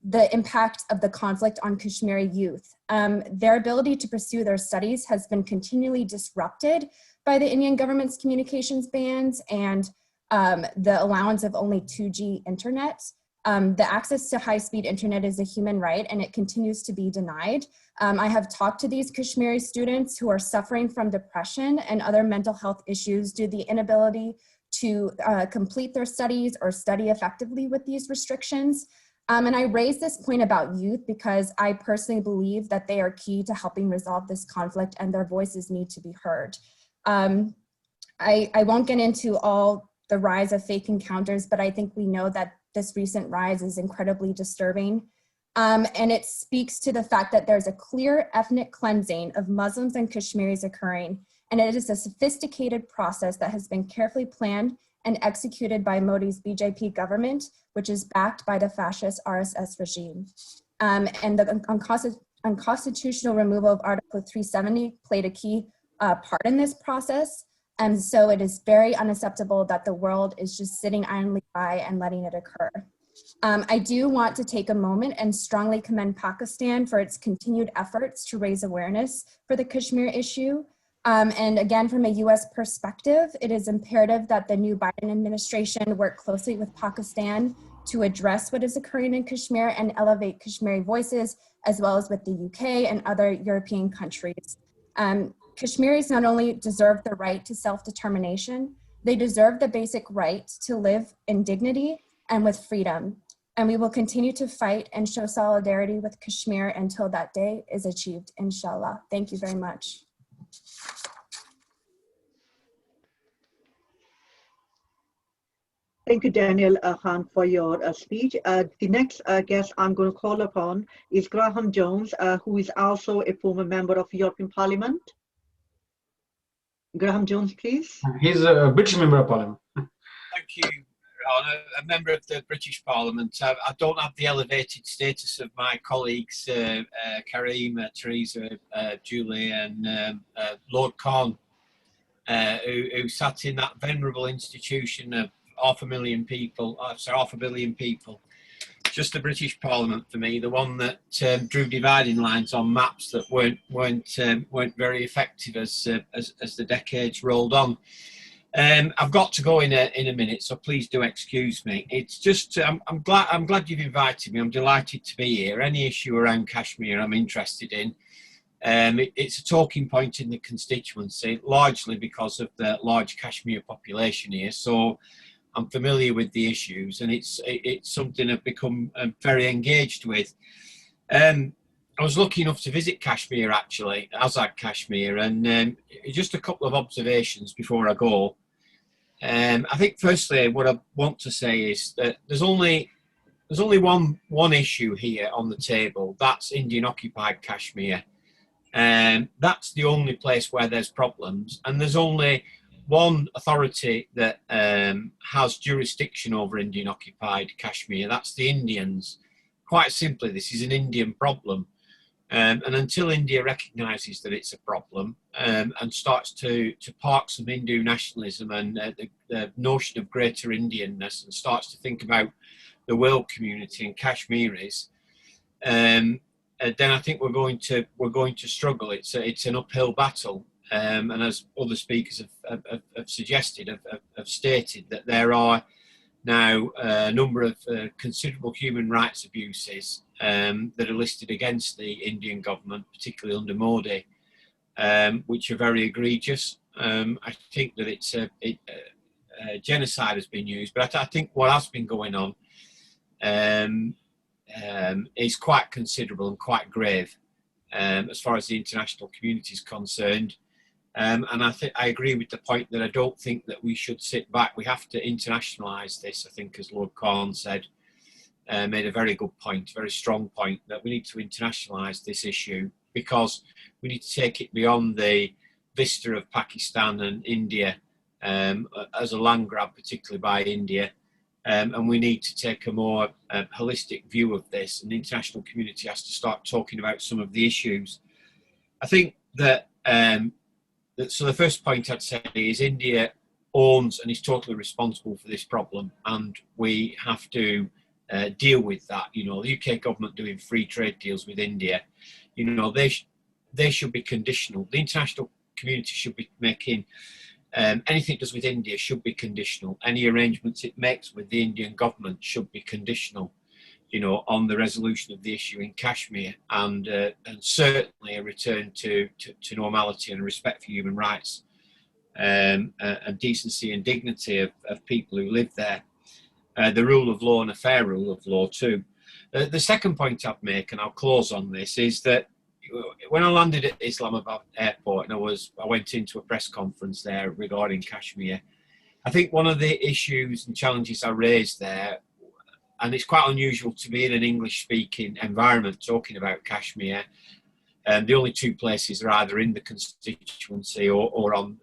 the impact of the conflict on Kashmiri youth. Their ability to pursue their studies has been continually disrupted by the Indian government's communications bans and the allowance of only 2G internet. The access to high-speed internet is a human right, and it continues to be denied. I have talked to these Kashmiri students who are suffering from depression and other mental health issues due to the inability to complete their studies or study effectively with these restrictions. And I raise this point about youth because I personally believe that they are key to helping resolve this conflict, and their voices need to be heard. I won't get into all the rise of fake encounters, but I think we know that this recent rise is incredibly disturbing. And it speaks to the fact that there's a clear ethnic cleansing of Muslims and Kashmiris occurring, and it is a sophisticated process that has been carefully planned and executed by Modi's Bjp government, which is backed by the fascist RSS regime. And the unconstitutional removal of Article 370 played a key part in this process. And so it is very unacceptable that the world is just sitting idly by and letting it occur. I do want to take a moment and strongly commend Pakistan for its continued efforts to raise awareness for the Kashmir issue. And again, from a US perspective, it is imperative that the new Biden administration work closely with Pakistan to address what is occurring in Kashmir and elevate Kashmiri voices, as well as with the UK and other European countries. Kashmiris not only deserve the right to self-determination, they deserve the basic right to live in dignity and with freedom. And we will continue to fight and show solidarity with Kashmir until that day is achieved, inshallah. Thank you very much. Thank you, Daniel Khan, for your speech. The next guest I'm going to call upon is Graham Jones, who is also a former member of European Parliament. Graham Jones, please. He's a British member of Parliament. Thank you, Ron. A member of the British Parliament. I don't have the elevated status of my colleagues, Karim, Theresa, Julie, and Lord Corn, who sat in that venerable institution of half a billion people. Just the British Parliament for me, the one that drew dividing lines on maps that weren't very effective as the decades rolled on. I've got to go in a minute, so please do excuse me. It's just I'm glad you've invited me. I'm delighted to be here. Any issue around Kashmir I'm interested in. It's a talking point in the constituency, largely because of the large Kashmir population here. So I'm familiar with the issues, and it's something I've become very engaged with. I was lucky enough to visit Kashmir, actually, Azad Kashmir, and just a couple of observations before I go. I think firstly what I want to say is that there's only one issue here on the table. That's Indian occupied Kashmir. That's the only place where there's problems, and there's only one authority that has jurisdiction over Indian occupied Kashmir. That's the Indians. Quite simply, this is an Indian problem. And until India recognises that it's a problem and starts to park some Hindu nationalism and the notion of greater Indianness, and starts to think about the world community and Kashmiris, then I think we're going to struggle. It's an uphill battle, and as other speakers have suggested, have stated, that there are now a number of considerable human rights abuses that are listed against the Indian government, particularly under Modi, which are very egregious. I think that it's genocide has been used, but I think what has been going on is quite considerable and quite grave as far as the international community is concerned. And I agree with the point that I don't think that we should sit back. We have to internationalise this. I think, as Lord Khan said, made a very good point, very strong point, that we need to internationalise this issue, because we need to take it beyond the vista of Pakistan and India as a land grab, particularly by India. And we need to take a more holistic view of this, and the international community has to start talking about some of the issues. I think that, so the first point I'd say is India owns and is totally responsible for this problem, and we have to deal with that. You know, the UK government doing free trade deals with India, you know, they should be conditional. The international community should be making anything it does with India should be conditional. Any arrangements it makes with the Indian government should be conditional, you know, on the resolution of the issue in Kashmir, and certainly a return to normality and respect for human rights, and decency and dignity of people who live there. The rule of law, and a fair rule of law too. The second point I'd make, and I'll close on this, is that when I landed at Islamabad airport and I went into a press conference there regarding Kashmir, I think one of the issues and challenges I raised there, and it's quite unusual to be in an English-speaking environment talking about Kashmir, the only two places are either in the constituency or on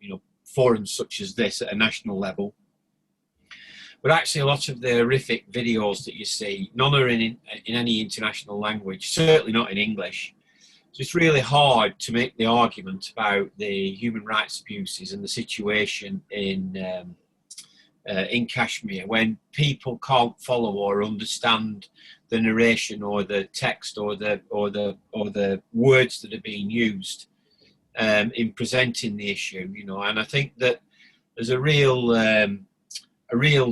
you know, forums such as this at a national level. But actually, a lot of the horrific videos that you see, none are in any international language, certainly not in English. So it's really hard to make the argument about the human rights abuses and the situation in Kashmir when people can't follow or understand the narration or the text or the words that are being used in presenting the issue. You know, and I think that there's a real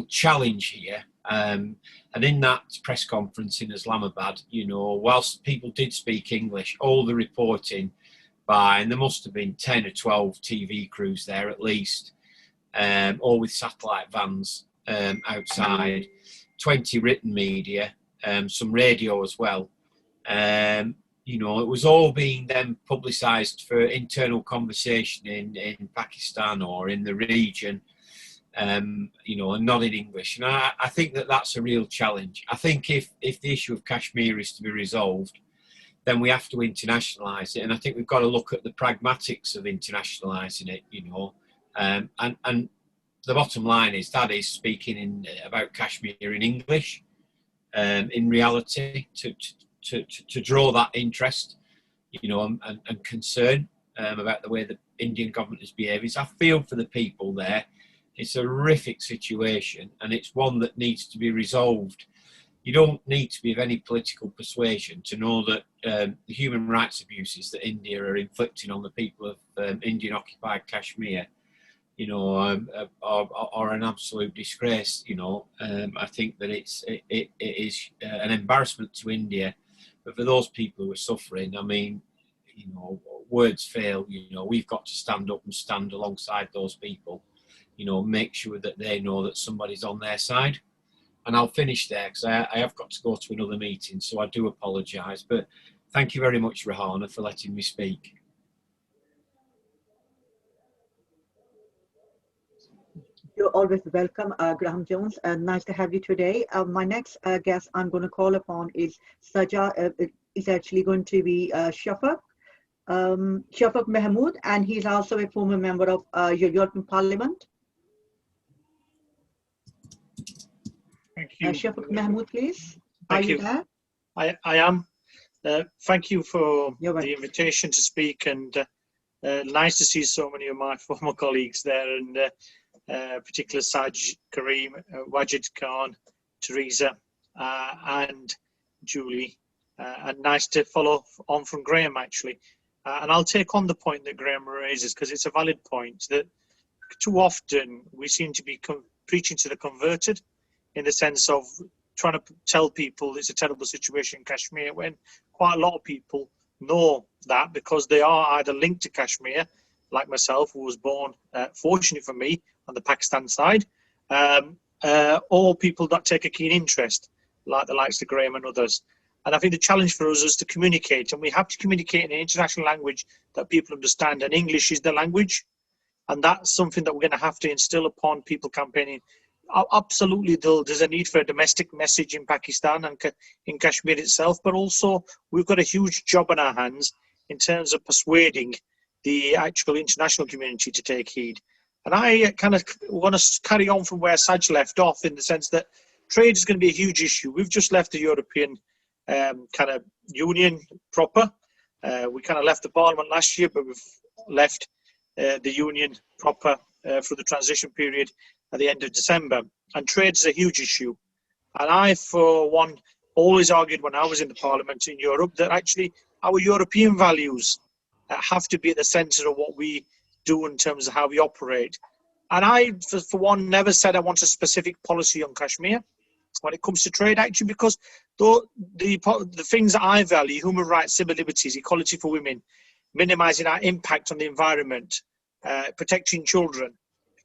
challenge here, and in that press conference in Islamabad, you know, whilst people did speak English, all the reporting by, and there must have been 10 or 12 TV crews there at least, all with satellite vans outside, 20 written media, some radio as well. You know, it was all being then publicised for internal conversation in Pakistan or in the region. You know, and not in English. And I think that that's a real challenge. I think if the issue of Kashmir is to be resolved, then we have to internationalise it. And I think we've got to look at the pragmatics of internationalising it, you know. And the bottom line is that is speaking about Kashmir in English, in reality, to draw that interest, you know, and concern about the way the Indian government is behaving. So I feel for the people there. It's a horrific situation, and it's one that needs to be resolved. You don't need to be of any political persuasion to know that the human rights abuses that India are inflicting on the people of Indian-occupied Kashmir, you know, are an absolute disgrace. You know, I think that it is an embarrassment to India, but for those people who are suffering, I mean, you know, words fail. You know, we've got to stand up and stand alongside those people. You know, make sure that they know that somebody's on their side. And I'll finish there because I have got to go to another meeting, so I do apologise. But thank you very much, Rahana, for letting me speak. You're always welcome, Graham Jones. Nice to have you today. My next guest I'm going to call upon is is actually going to be Shafaq Mahmood, and he's also a former member of your European Parliament. Thank you. Shafaq Mahmood, please. Thank Are you there? I am. Thank you for You're welcome. the invitation to speak, and nice to see so many of my former colleagues there, and particular Saj, Kareem, Wajid Khan, Teresa, and Julie. And nice to follow on from Graham, actually. And I'll take on the point that Graham raises, because it's a valid point, that too often we seem to be preaching to the converted, in the sense of trying to tell people it's a terrible situation in Kashmir, when quite a lot of people know that, because they are either linked to Kashmir, like myself, who was born, fortunately for me, on the Pakistan side, or people that take a keen interest, like the likes of Graham and others. And I think the challenge for us is to communicate, and we have to communicate in an international language that people understand, and English is the language. And that's something that we're going to have to instill upon people campaigning. Absolutely, there's a need for a domestic message in Pakistan and in Kashmir itself, but also we've got a huge job on our hands in terms of persuading the actual international community to take heed. And I kind of want to carry on from where Saj left off, in the sense that trade is going to be a huge issue. We've just left the European kind of union proper. We kind of left the Parliament last year, but we've left the union proper for the transition period at the end of December. And trade is a huge issue. And I, for one, always argued when I was in the Parliament in Europe that actually our European values have to be at the centre of what we do in terms of how we operate. And I, for one, never said I want a specific policy on Kashmir when it comes to trade, actually, because the things that I value, human rights, civil liberties, equality for women, minimising our impact on the environment, protecting children,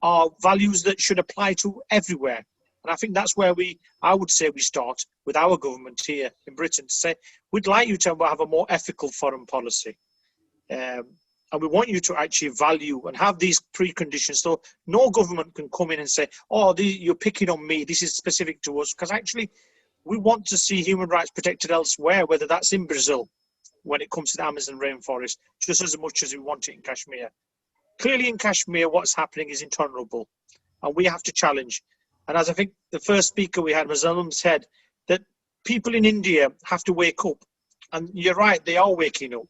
are values that should apply to everywhere. And I think that's where I would say we start with our government here in Britain, to say, we'd like you to have a more ethical foreign policy. And we want you to actually value and have these preconditions, so no government can come in and say, oh, you're picking on me, this is specific to us, because actually we want to see human rights protected elsewhere, whether that's in Brazil, when it comes to the Amazon rainforest, just as much as we want it in Kashmir. Clearly in Kashmir, what's happening is intolerable, and we have to challenge. And as I think the first speaker we had, Muslim, said, that people in India have to wake up. And you're right, they are waking up.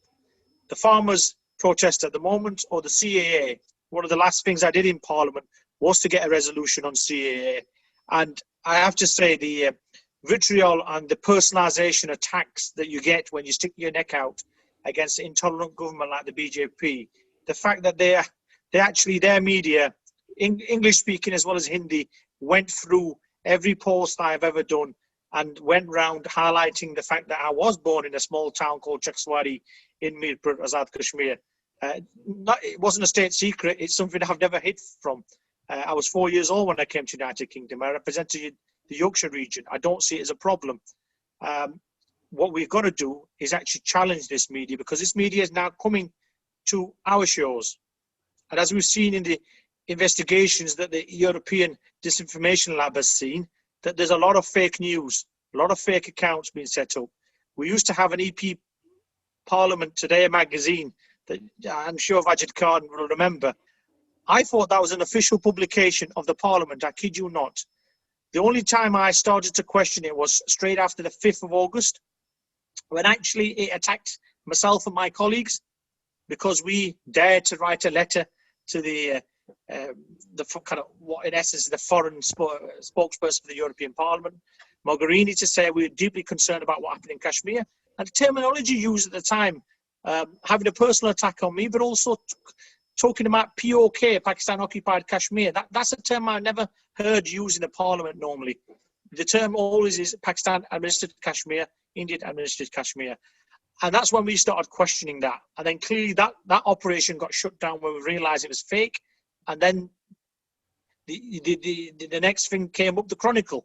The farmers protest at the moment, or the CAA. One of the last things I did in Parliament was to get a resolution on CAA. And I have to say, the vitriol and the personalisation attacks that you get when you stick your neck out against an intolerant government like the BJP, the fact that their media, English speaking as well as Hindi, went through every post I've ever done and went round highlighting the fact that I was born in a small town called Chakswari in Mirpur, Azad Kashmir. It wasn't a state secret, it's something I've never hid from. I was 4 years old when I came to the United Kingdom. I represented the Yorkshire region. I don't see it as a problem. What we've got to do is actually challenge this media, because this media is now coming to our shores. And as we've seen in the investigations that the European Disinformation Lab has seen, that there's a lot of fake news, a lot of fake accounts being set up. We used to have an EP Parliament Today magazine that I'm sure Wajid Khan will remember. I thought that was an official publication of the Parliament, I kid you not. The only time I started to question it was straight after the 5th of August, when actually it attacked myself and my colleagues, because we dared to write a letter to the kind of what in essence is the foreign spokesperson for the European Parliament, Mogherini, to say we're deeply concerned about what happened in Kashmir. And the terminology used at the time, having a personal attack on me, but also talking about POK, Pakistan Occupied Kashmir. That's a term I've never heard used in the Parliament normally. The term always is Pakistan administered Kashmir, Indian administered Kashmir. And that's when we started questioning that. And then clearly that operation got shut down when we realised it was fake. And then the next thing came up, the Chronicle.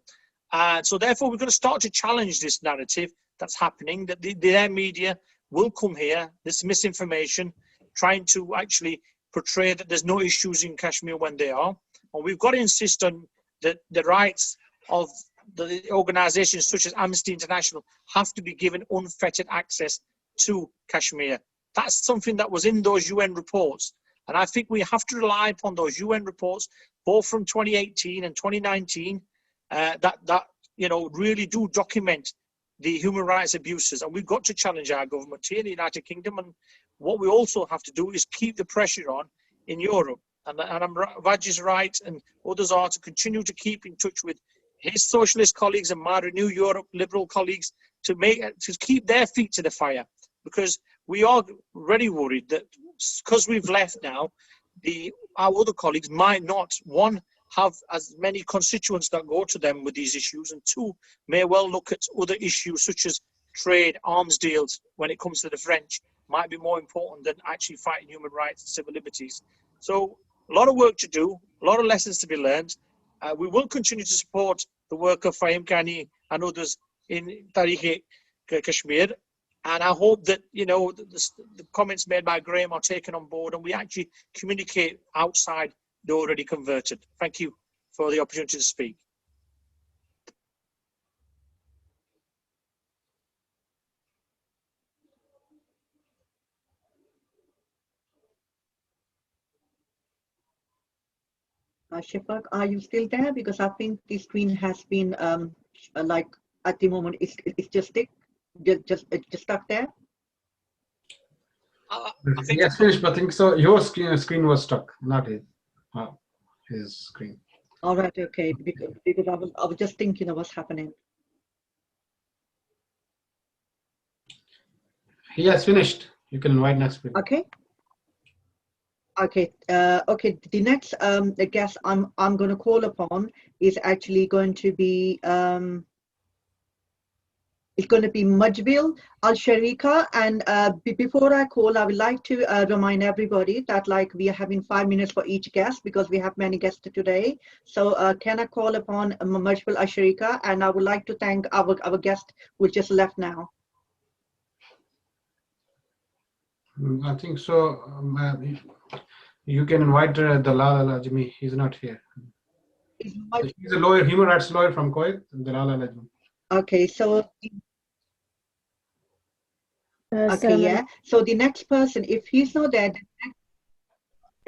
And so therefore we're going to start to challenge this narrative that's happening, that their media will come here, this misinformation, trying to actually portray that there's no issues in Kashmir when they are. and we've got to insist on the rights of the organisations such as Amnesty International have to be given unfettered access to Kashmir. That's something that was in those UN reports. And I think we have to rely upon those UN reports, both from 2018 and 2019, that really do document the human rights abuses. And we've got to challenge our government here in the United Kingdom. And what we also have to do is keep the pressure on in Europe. And Vaj is right, and others are, to continue to keep in touch with his socialist colleagues and my Renew Europe liberal colleagues to keep their feet to the fire, because we are very worried that because we've left now, our other colleagues might not, one, have as many constituents that go to them with these issues, and two, may well look at other issues such as trade, arms deals, when it comes to the French, might be more important than actually fighting human rights and civil liberties. So a lot of work to do, a lot of lessons to be learned. We will continue to support the work of Fahim Kani and others in Tehreek-e-Kashmir. And I hope that, the comments made by Graham are taken on board and we actually communicate outside the already converted. Thank you for the opportunity to speak. Shafaq, are you still there? Because I think the screen has been at the moment it's just stuck there. Yes, finished. But I think so. Your screen was stuck, not his screen. All right, okay. Because I was just thinking of what's happening. He has finished. You can invite next speaker. Okay. Okay. The next guest I'm going to call upon is actually going to be Majbil Al-Sharika. And before I call, I would like to remind everybody that we are having 5 minutes for each guest because we have many guests today. So can I call upon Majbil Al-Sharika? And I would like to thank our guest who just left now. I think so. You can invite Dalal Al-Ajmi. He's not here. He's a lawyer, human rights lawyer from Kuwait, Dalal Al-Ajmi. Okay, so yeah. So the next person, if he's not there,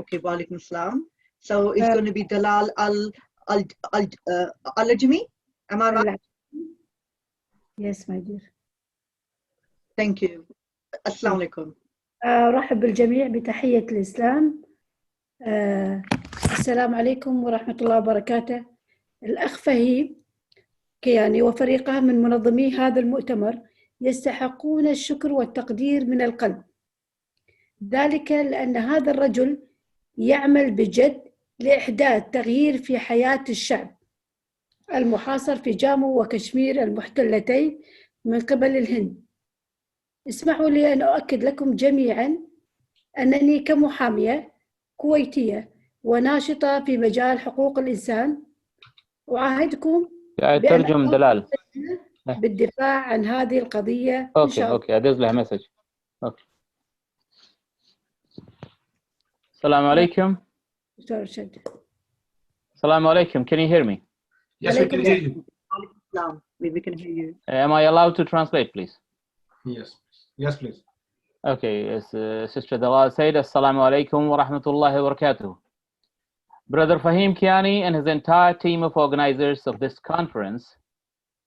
okay, Walaikum Salam. So it's going to be Dalal Al-Ajmi. Am I right? Yes, my dear. Thank you. Assalamu alaikum. أرحب بالجميع بتحية الإسلام. السلام عليكم ورحمة الله وبركاته. الأخ فهيم كياني وفريقه من منظمي هذا المؤتمر يستحقون الشكر والتقدير من القلب، ذلك لأن هذا الرجل يعمل بجد لإحداث تغيير في حياة الشعب المحاصر في جامو وكشمير المحتلتين من قبل الهند. اسمحوا لي أن أؤكد لكم جميعاً أنني كمحامية كويتية وناشطة في مجال حقوق الإنسان أعاهدكم ترجم دلال بالدفاع عن هذه القضية. أوكي أدز له مسج. أوكي. السلام عليكم. السلام عليكم. Can you hear me? Yes, we can hear you. We can hear you. Am I allowed to translate, please? Yes. Yes, please. Okay, Sister Dalal said, Assalamu alaikum wa rahmatullahi wa barakatuh. Brother Fahim Kiani and his entire team of organizers of this conference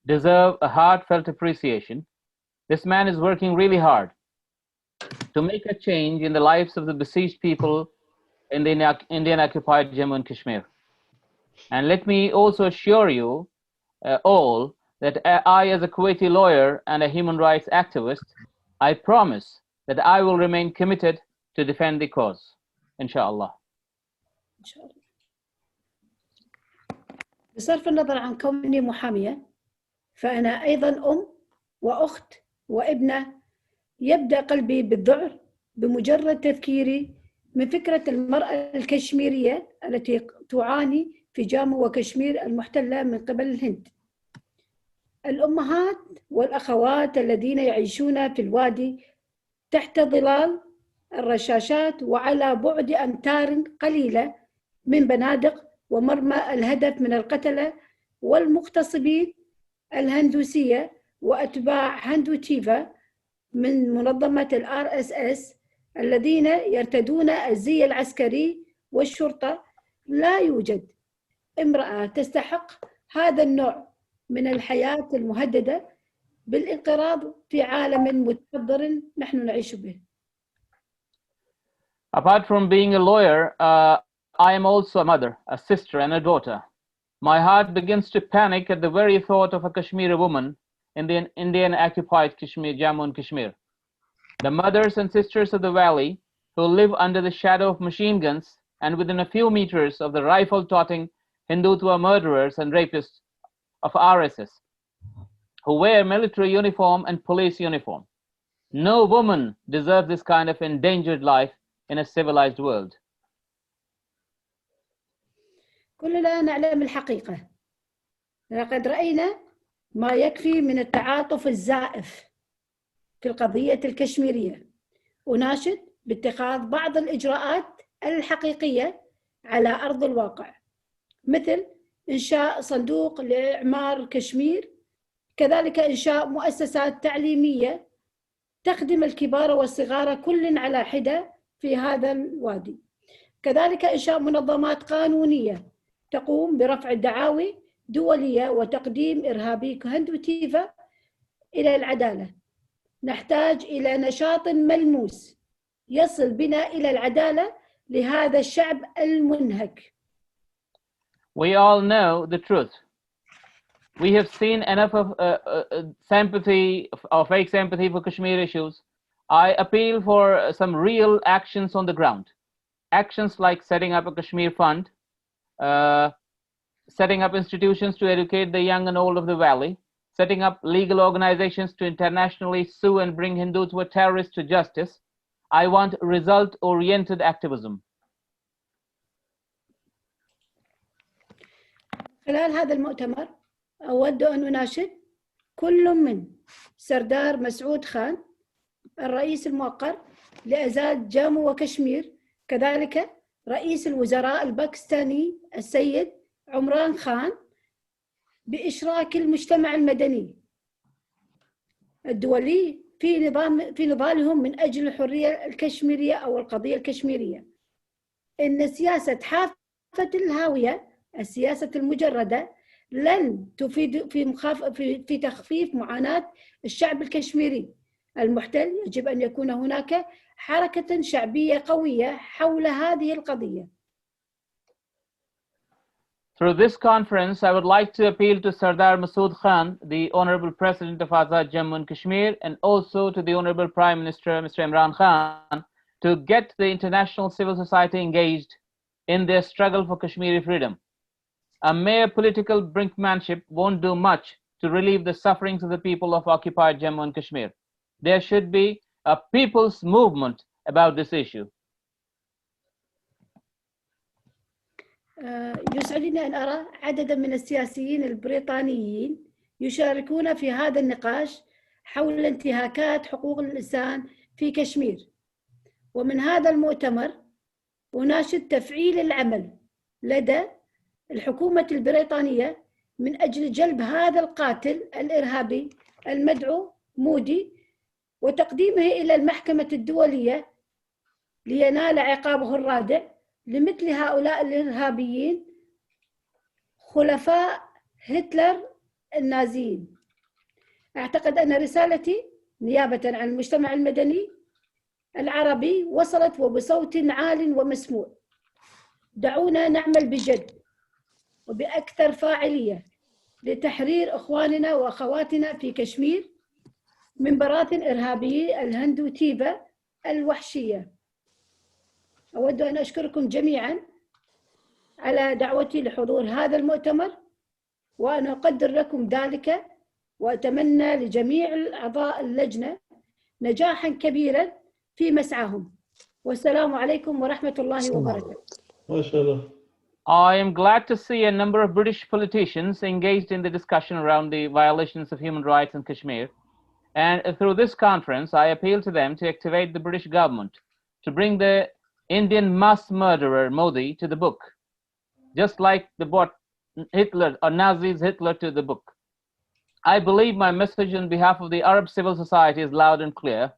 deserve a heartfelt appreciation. This man is working really hard to make a change in the lives of the besieged people in the Indian-occupied Jammu and Kashmir. And let me also assure you all that I, as a Kuwaiti lawyer and a human rights activist, I promise that I will remain committed to defend the cause, inshallah. بصرف النظر عن كوني محامية، فأنا أيضاً وأخت وابنة. يبدأ قلبي بالذعر بمجرد تذكيري من فكرة المرأة الكشميرية التي تعاني في جامو وكشمير المحتلة من قبل الهند. الأمهات والأخوات الذين يعيشون في الوادي تحت ظلال الرشاشات وعلى بعد أمتار قليلة من بنادق ومرمى الهدف من القتلة والمغتصبين الهندوسية وأتباع هندوتيفا من منظمة RSS الذين يرتدون الزي العسكري والشرطة. لا يوجد امرأة تستحق هذا النوع من الحياة المهددة بالانقراض في عالم متحضر نحن نعيش به. Apart from being a lawyer, I am also a mother, a sister, and a daughter. My heart begins to panic at the very thought of a Kashmiri woman in the Indian-occupied Kashmir, Jammu and Kashmir. The mothers and sisters of the valley who live under the shadow of machine guns and within a few meters of the rifle-toting Hindutva murderers and rapists of RSS, who wear military uniform and police uniform. No woman deserves this kind of endangered life in a civilized world. كلنا نعلم الحقيقة. لقد رأينا ما يكفي من التعاطف الزائف في القضية الكشميرية. أناشد باتخاذ بعض الإجراءات الحقيقية على أرض الواقع، مثل إنشاء صندوق لإعمار كشمير، كذلك إنشاء مؤسسات تعليمية تخدم الكبار والصغار كل على حدة في هذا الوادي، كذلك إنشاء منظمات قانونية تقوم برفع الدعاوي دولية وتقديم إرهابي هندوتيفا إلى العدالة. نحتاج إلى نشاط ملموس يصل بنا إلى العدالة لهذا الشعب المنهك. We all know the truth. We have seen enough of sympathy, or fake sympathy for Kashmir issues. I appeal for some real actions on the ground. Actions like setting up a Kashmir fund, setting up institutions to educate the young and old of the valley, setting up legal organizations to internationally sue and bring Hindutva terrorists to justice. I want result-oriented activism. خلال هذا المؤتمر أود أن أناشد كل من سردار مسعود خان الرئيس الموقر لأزاد جامو وكشمير، كذلك رئيس الوزراء الباكستاني السيد عمران خان، بإشراك المجتمع المدني الدولي في نضالهم من أجل الحرية الكشميرية أو القضية الكشميرية. إن سياسة حافة الهاوية، السياسة المجردة، لن تفيد في تخفيف معاناة الشعب الكشميري المحتل. يجب أن يكون هناك حركة شعبية قوية حول هذه القضية. Through this conference, I would like to appeal to Sardar Masood Khan, the Honorable President of Azad Jammu and Kashmir, and also to the Honorable Prime Minister, Mr. Imran Khan, to get the international civil society engaged in their struggle for Kashmiri freedom. A mere political brinkmanship won't do much to relieve the sufferings of the people of occupied Jammu and Kashmir. There should be a people's movement about this issue. يسعدني أن أرى عددا من السياسيين البريطانيين يشاركون في هذا النقاش حول انتهاكات حقوق الإنسان في كشمير. ومن هذا المؤتمر أناشد تفعيل العمل لدى الحكومة البريطانية من أجل جلب هذا القاتل الإرهابي المدعو مودي وتقديمه إلى المحكمة الدولية لينال عقابه الرادع لمثل هؤلاء الإرهابيين خلفاء هتلر النازيين. أعتقد أن رسالتي نيابة عن المجتمع المدني العربي وصلت وبصوت عال ومسموع. دعونا نعمل بجد وبأكثر فاعلية لتحرير إخواننا وأخواتنا في كشمير من براثن إرهابي الهندوتيفا الوحشية. أود أن أشكركم جميعا على دعوتي لحضور هذا المؤتمر، وأنا أقدر لكم ذلك، وأتمنى لجميع أعضاء اللجنة نجاحا كبيرا في مسعاهم. والسلام عليكم ورحمة الله وبركاته. ما شاء الله. I am glad to see a number of British politicians engaged in the discussion around the violations of human rights in Kashmir. And through this conference, I appeal to them to activate the British government to bring the Indian mass murderer Modi to the book. just like the bought Hitler or Nazis Hitler to the book. I believe my message on behalf of the Arab civil society is loud and clear.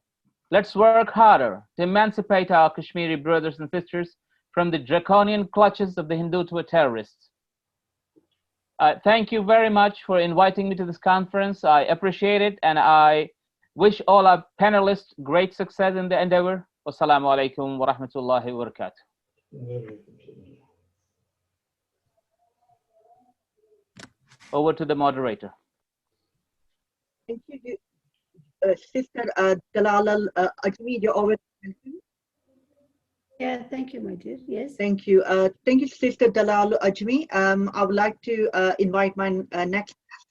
Let's work harder to emancipate our Kashmiri brothers and sisters from the draconian clutches of the Hindutva terrorists. Thank you very much for inviting me to this conference. I appreciate it, and I wish all our panelists great success in the endeavor. Wassalamu alaikum wa rahmatullahi wa barakatuh. Over to the moderator. Thank you, Sister Dalal Ajmi, you're always welcome. Yeah, thank you, my dear. Yes. Thank you. Thank you, Sister Dalal Ajmi. I would like to invite my next guest.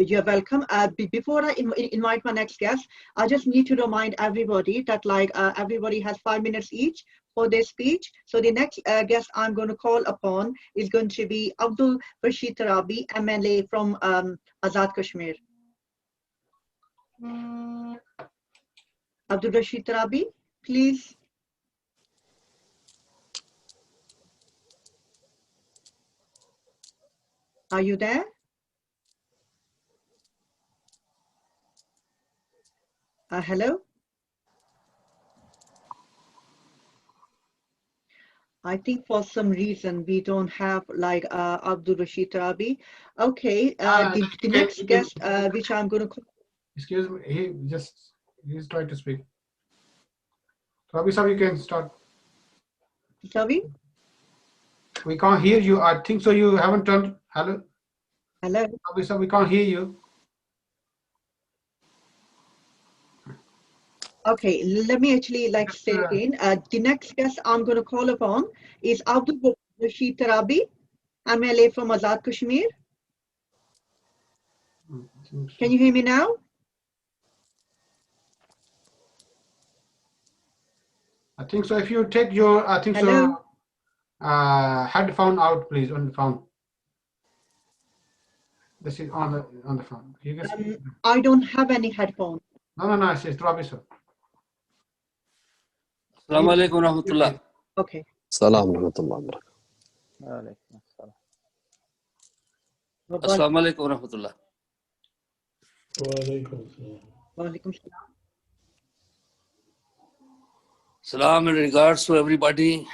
You're welcome. Before I invite my next guest, I just need to remind everybody that everybody has 5 minutes each for their speech. So the next guest I'm going to call upon is going to be Abdul Rashid Tarabi, MLA from Azad Kashmir. Abdul Rashid Tarabi, please. Are you there? Hello? I think for some reason we don't have Abdul Rashid Tarabi. Okay, the next guest which I'm going to call. Excuse me, he's trying to speak. Rabi sir, you can start. Sorry? We can't hear you. I think so. You haven't turned. Hello? Hello? Rabi sir, we can't hear you. Okay, let me actually say again. The next guest I'm going to call upon is Abdul Rashid Tarabi, MLA from Azad Kashmir. Can you hear me now? I think so. If you take your, headphone out, please, on the phone. This is on the phone. You can I don't have any headphone. No. It's Rabi sir. Assalamu alaikum rahmatullah. Okay. Assalamu alaikum Assalamu alaikum rahmatullah. Wa alaikum salam. Salam and regards to everybody.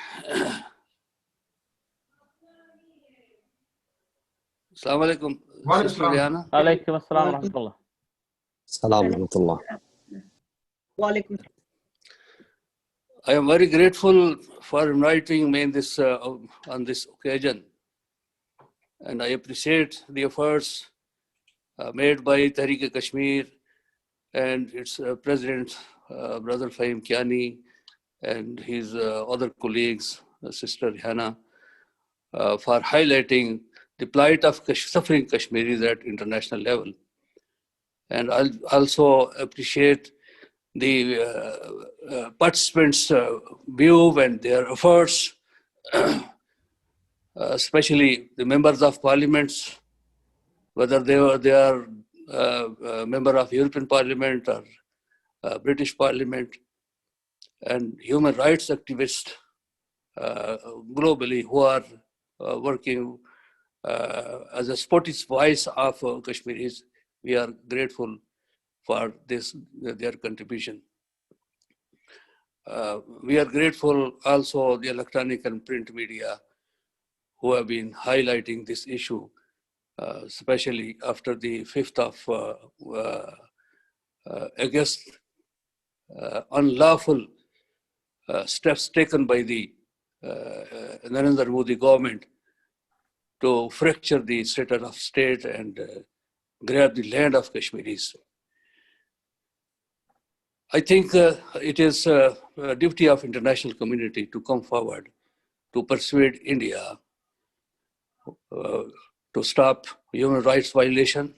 Assalamu alaikum. Sister Rihanna. Alaikum assalam wa rahmatullah. Assalamu alaikum. Wa alaikum. I am very grateful for inviting me in this on this occasion, and I appreciate the efforts made by Tehreek-e-Kashmir and its president, Brother Fahim Kiani, and his other colleagues, Sister Rihanna, for highlighting the plight of suffering Kashmiris at international level. And I also appreciate the participants' view and their efforts, especially the members of parliaments, whether they are member of European Parliament or British Parliament, and human rights activists globally who are working as a Scottish voice of Kashmiris. We are grateful for their contribution. We are grateful also the electronic and print media who have been highlighting this issue, especially after the 5th of August, unlawful steps taken by the Narendra Modi government to fracture the status of state and grab the land of Kashmiris. I think it is a duty of international community to come forward to persuade India to stop human rights violation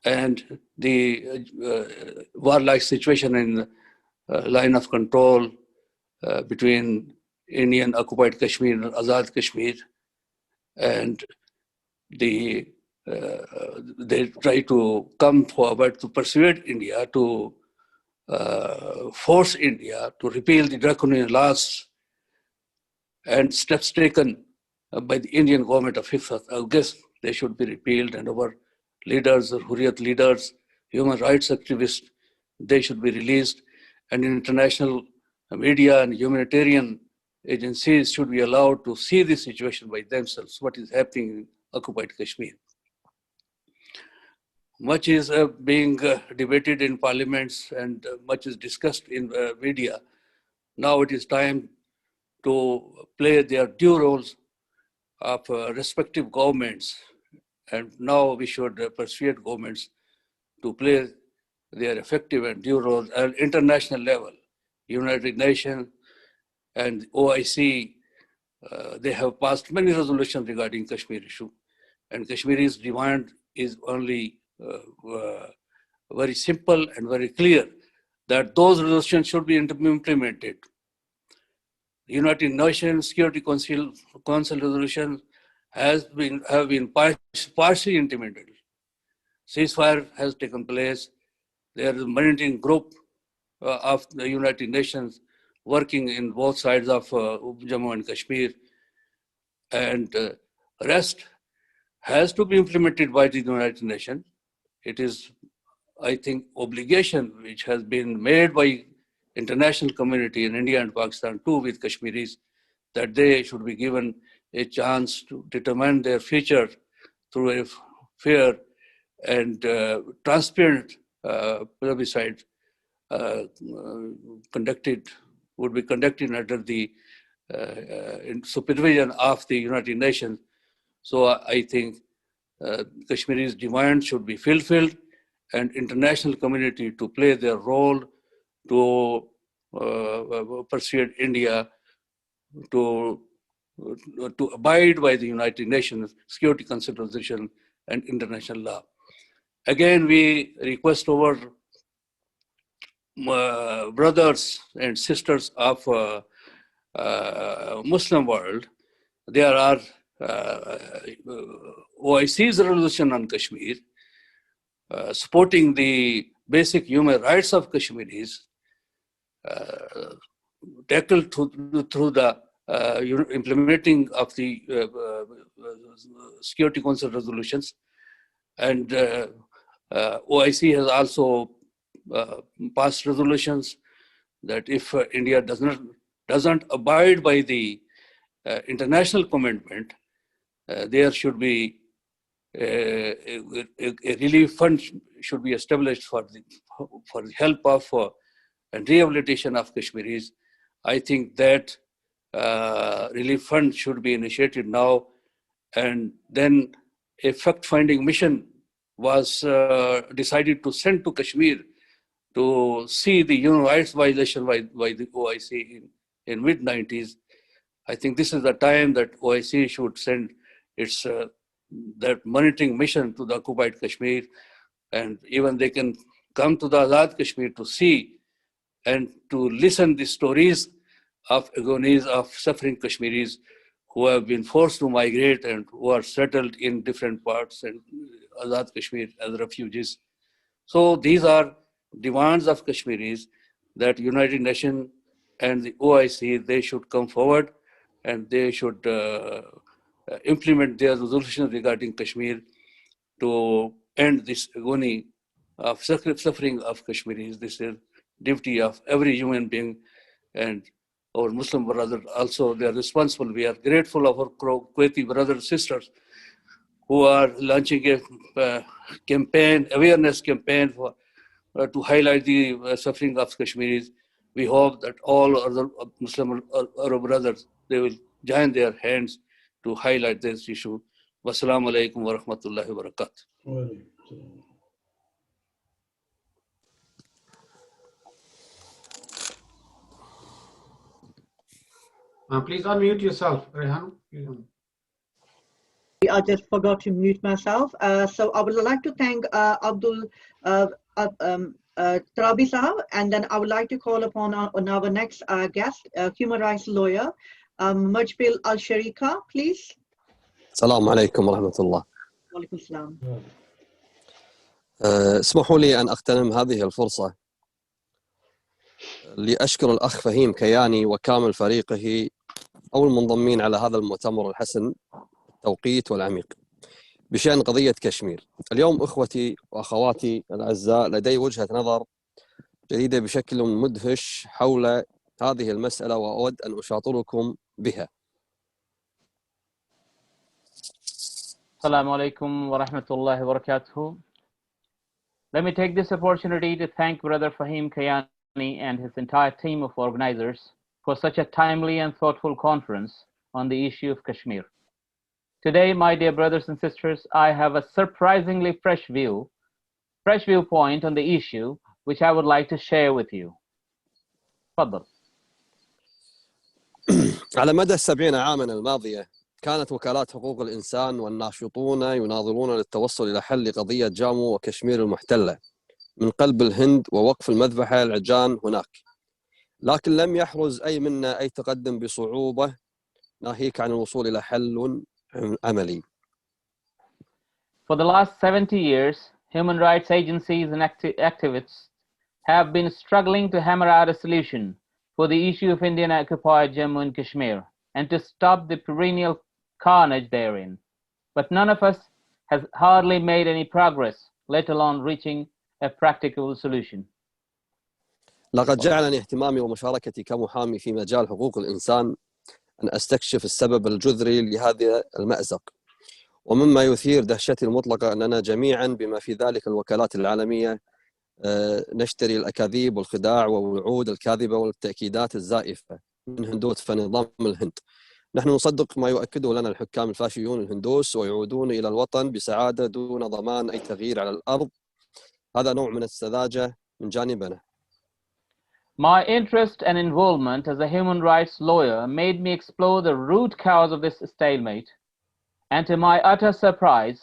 and the warlike situation in line of control between Indian occupied Kashmir and Azad Kashmir, and they try to come forward to persuade India to force India to repeal the draconian laws and steps taken by the Indian government of 5th of August. They should be repealed, and our leaders, Hurriyat leaders, human rights activists, they should be released, and international media and humanitarian agencies should be allowed to see the situation by themselves, what is happening in occupied Kashmir. Much is being debated in parliaments and much is discussed in media. Now it is time to play their due roles of respective governments, and now we should persuade governments to play their effective and due roles at international level. United Nations and OIC, they have passed many resolutions regarding Kashmir issue, and Kashmiri's demand is only very simple and very clear that those resolutions should be implemented. United Nations Security Council resolutions have been partially implemented. Ceasefire has taken place. There is a monitoring group of the United Nations working in both sides of Jammu and Kashmir, and rest has to be implemented by the United Nations. It is, I think, obligation which has been made by international community in India and Pakistan too with Kashmiris, that they should be given a chance to determine their future through a fair and transparent plebiscite would be conducted under the supervision of the United Nations. So I think Kashmiri's demand should be fulfilled, and international community to play their role to persuade India to abide by the United Nations Security Council resolution and international law. Again, we request our brothers and sisters of Muslim world. There are OIC's resolution on Kashmir, supporting the basic human rights of Kashmiris, tackled through the implementing of the Security Council resolutions. And OIC has also passed resolutions that if India doesn't abide by the international commitment, there should be a relief fund should be established for the help of and rehabilitation of Kashmiris. I think that relief fund should be initiated now, and then a fact-finding mission was decided to send to Kashmir to see the human rights violation by the OIC in mid-90s. I think this is the time that OIC should send its that monitoring mission to the occupied Kashmir, and even they can come to the Azad Kashmir to see and to listen the stories of agonies of suffering Kashmiris who have been forced to migrate and who are settled in different parts and Azad Kashmir as refugees. So these are demands of Kashmiris that United Nations and the OIC, they should come forward and they should implement their resolutions regarding Kashmir to end this agony of suffering of Kashmiris. This is duty of every human being, and our Muslim brothers also, they are responsible. We are grateful of our Kuwaiti brothers and sisters who are launching a campaign, awareness campaign for to highlight the suffering of Kashmiris. We hope that all other Muslim Arab brothers, they will join their hands to highlight this issue. Wassalamu alaikum wa rahmatullahi wa barakatuh. Please unmute yourself, Rehan. I just forgot to mute myself. So I would like to thank Abdul Trabi Sahab, and then I would like to call upon our next guest, human rights lawyer, Majbil Al-Sharika, please. السلام عليكم ورحمة الله. وعليكم السلام. اسمحوا لي أن أغتنم هذه الفرصة لأشكر الأخ فهيم كياني وكامل فريقه أو المنضمين على هذا المؤتمر الحسن التوقيت والعميق بشأن قضية كشمير. اليوم إخوتي وأخواتي الأعزاء لدي وجهة نظر جديدة بشكل مدهش حول هذه المسألة وأود أن أشاطركم بها. Assalamu alaikum wa rahmatullahi wa barakatuh. Let me take this opportunity to thank Brother Fahim Kayani and his entire team of organizers for such a timely and thoughtful conference on the issue of Kashmir. Today, my dear brothers and sisters, I have a surprisingly fresh viewpoint on the issue, which I would like to share with you. تفضل. على مدى 70 عاما الماضية كانت وكالات حقوق الإنسان والناشطون يناظرون للتوصل إلى حل قضية جامو وكشمير المحتلة من قلب الهند ووقف المذبحة العجان هناك، لكن لم يحرز أي منا أي تقدم بصعوبة ناهيك عن الوصول إلى حل عملي. For the last 70 years, human rights agencies and activists have been struggling to hammer out a solution for the issue of Indian-occupied Jammu and Kashmir and to stop the perennial carnage therein. But none of us has hardly made any progress, let alone reaching a practical solution. لقد جعلني اهتمامي ومشاركتي كمحامي في مجال حقوق الإنسان أن أستكشف السبب الجذري لهذا المأزق، ومما يثير دهشتي المطلقة أننا جميعا بما في ذلك الوكالات العالمية نشتري الأكاذيب والخداع والوعود الكاذبة والتأكيدات الزائفة من هندوس فنظام الهند. نحن نصدق ما يؤكده لنا الحكام الفاشيون الهندوس ويعودون إلى الوطن بسعادة دون ضمان أي تغيير على الأرض. هذا نوع من السذاجة من جانبنا. My interest and involvement as a human rights lawyer made me explore the root cause of this stalemate. And to my utter surprise,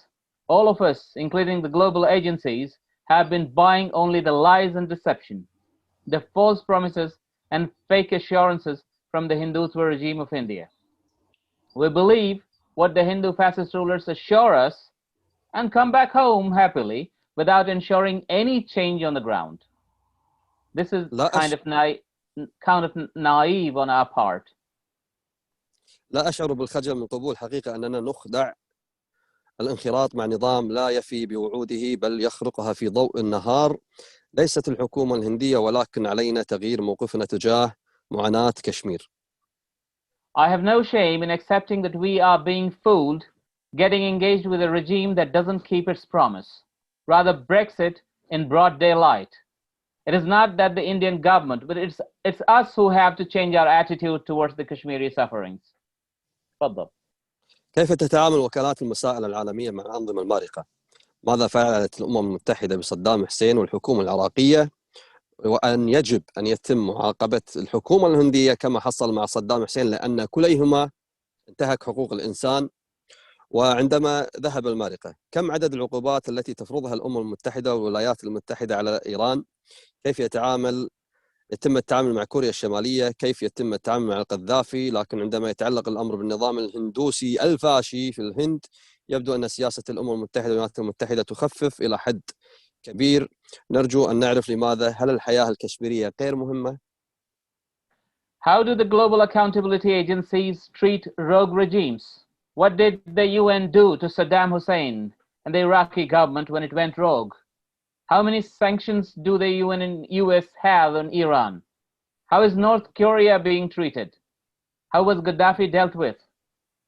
all of us, including the global agencies, have been buying only the lies and deception, the false promises and fake assurances from the Hindutva regime of India. We believe what the Hindu fascist rulers assure us and come back home happily without ensuring any change on the ground. This is kind of naive on our part. لا أشعر بالخجل من قبول حقيقة أننا نخدع الانخراط مع نظام لا يفي بوعوده بل يخرقها في ضوء النهار. ليست الحكومة الهندية ولكن علينا تغيير موقفنا تجاه معاناة كشمير. I have no shame in accepting that we are being fooled, getting engaged with a regime that doesn't keep its promise, rather breaks it in broad daylight. It is not that the Indian government, but it's us who have to change our attitude towards the Kashmiri sufferings. تفضل. كيف تتعامل وكالات المسائل العالمية مع الأنظمة المارقة؟ ماذا فعلت الأمم المتحدة بصدام حسين والحكومة العراقية؟ وأن يجب أن يتم معاقبة الحكومة الهندية كما حصل مع صدام حسين لأن كليهما انتهك حقوق الإنسان. وعندما ذهب المارقة كم عدد العقوبات التي تفرضها الأمم المتحدة والولايات المتحدة على إيران؟ كيف يتم التعامل مع كوريا الشمالية؟ كيف يتم التعامل مع القذافي؟ لكن عندما يتعلق الأمر بالنظام الهندوسي الفاشي في الهند يبدو أن سياسة الأمم المتحدة والولايات المتحدة تخفف إلى حد كبير. نرجو أن نعرف لماذا. هل الحياة الكشميرية غير مهمة؟ How do the global accountability agencies treat rogue regimes? What did the UN do to Saddam Hussein and the Iraqi government when it went rogue? How many sanctions do the UN and US have on Iran? How is North Korea being treated? How was Gaddafi dealt with?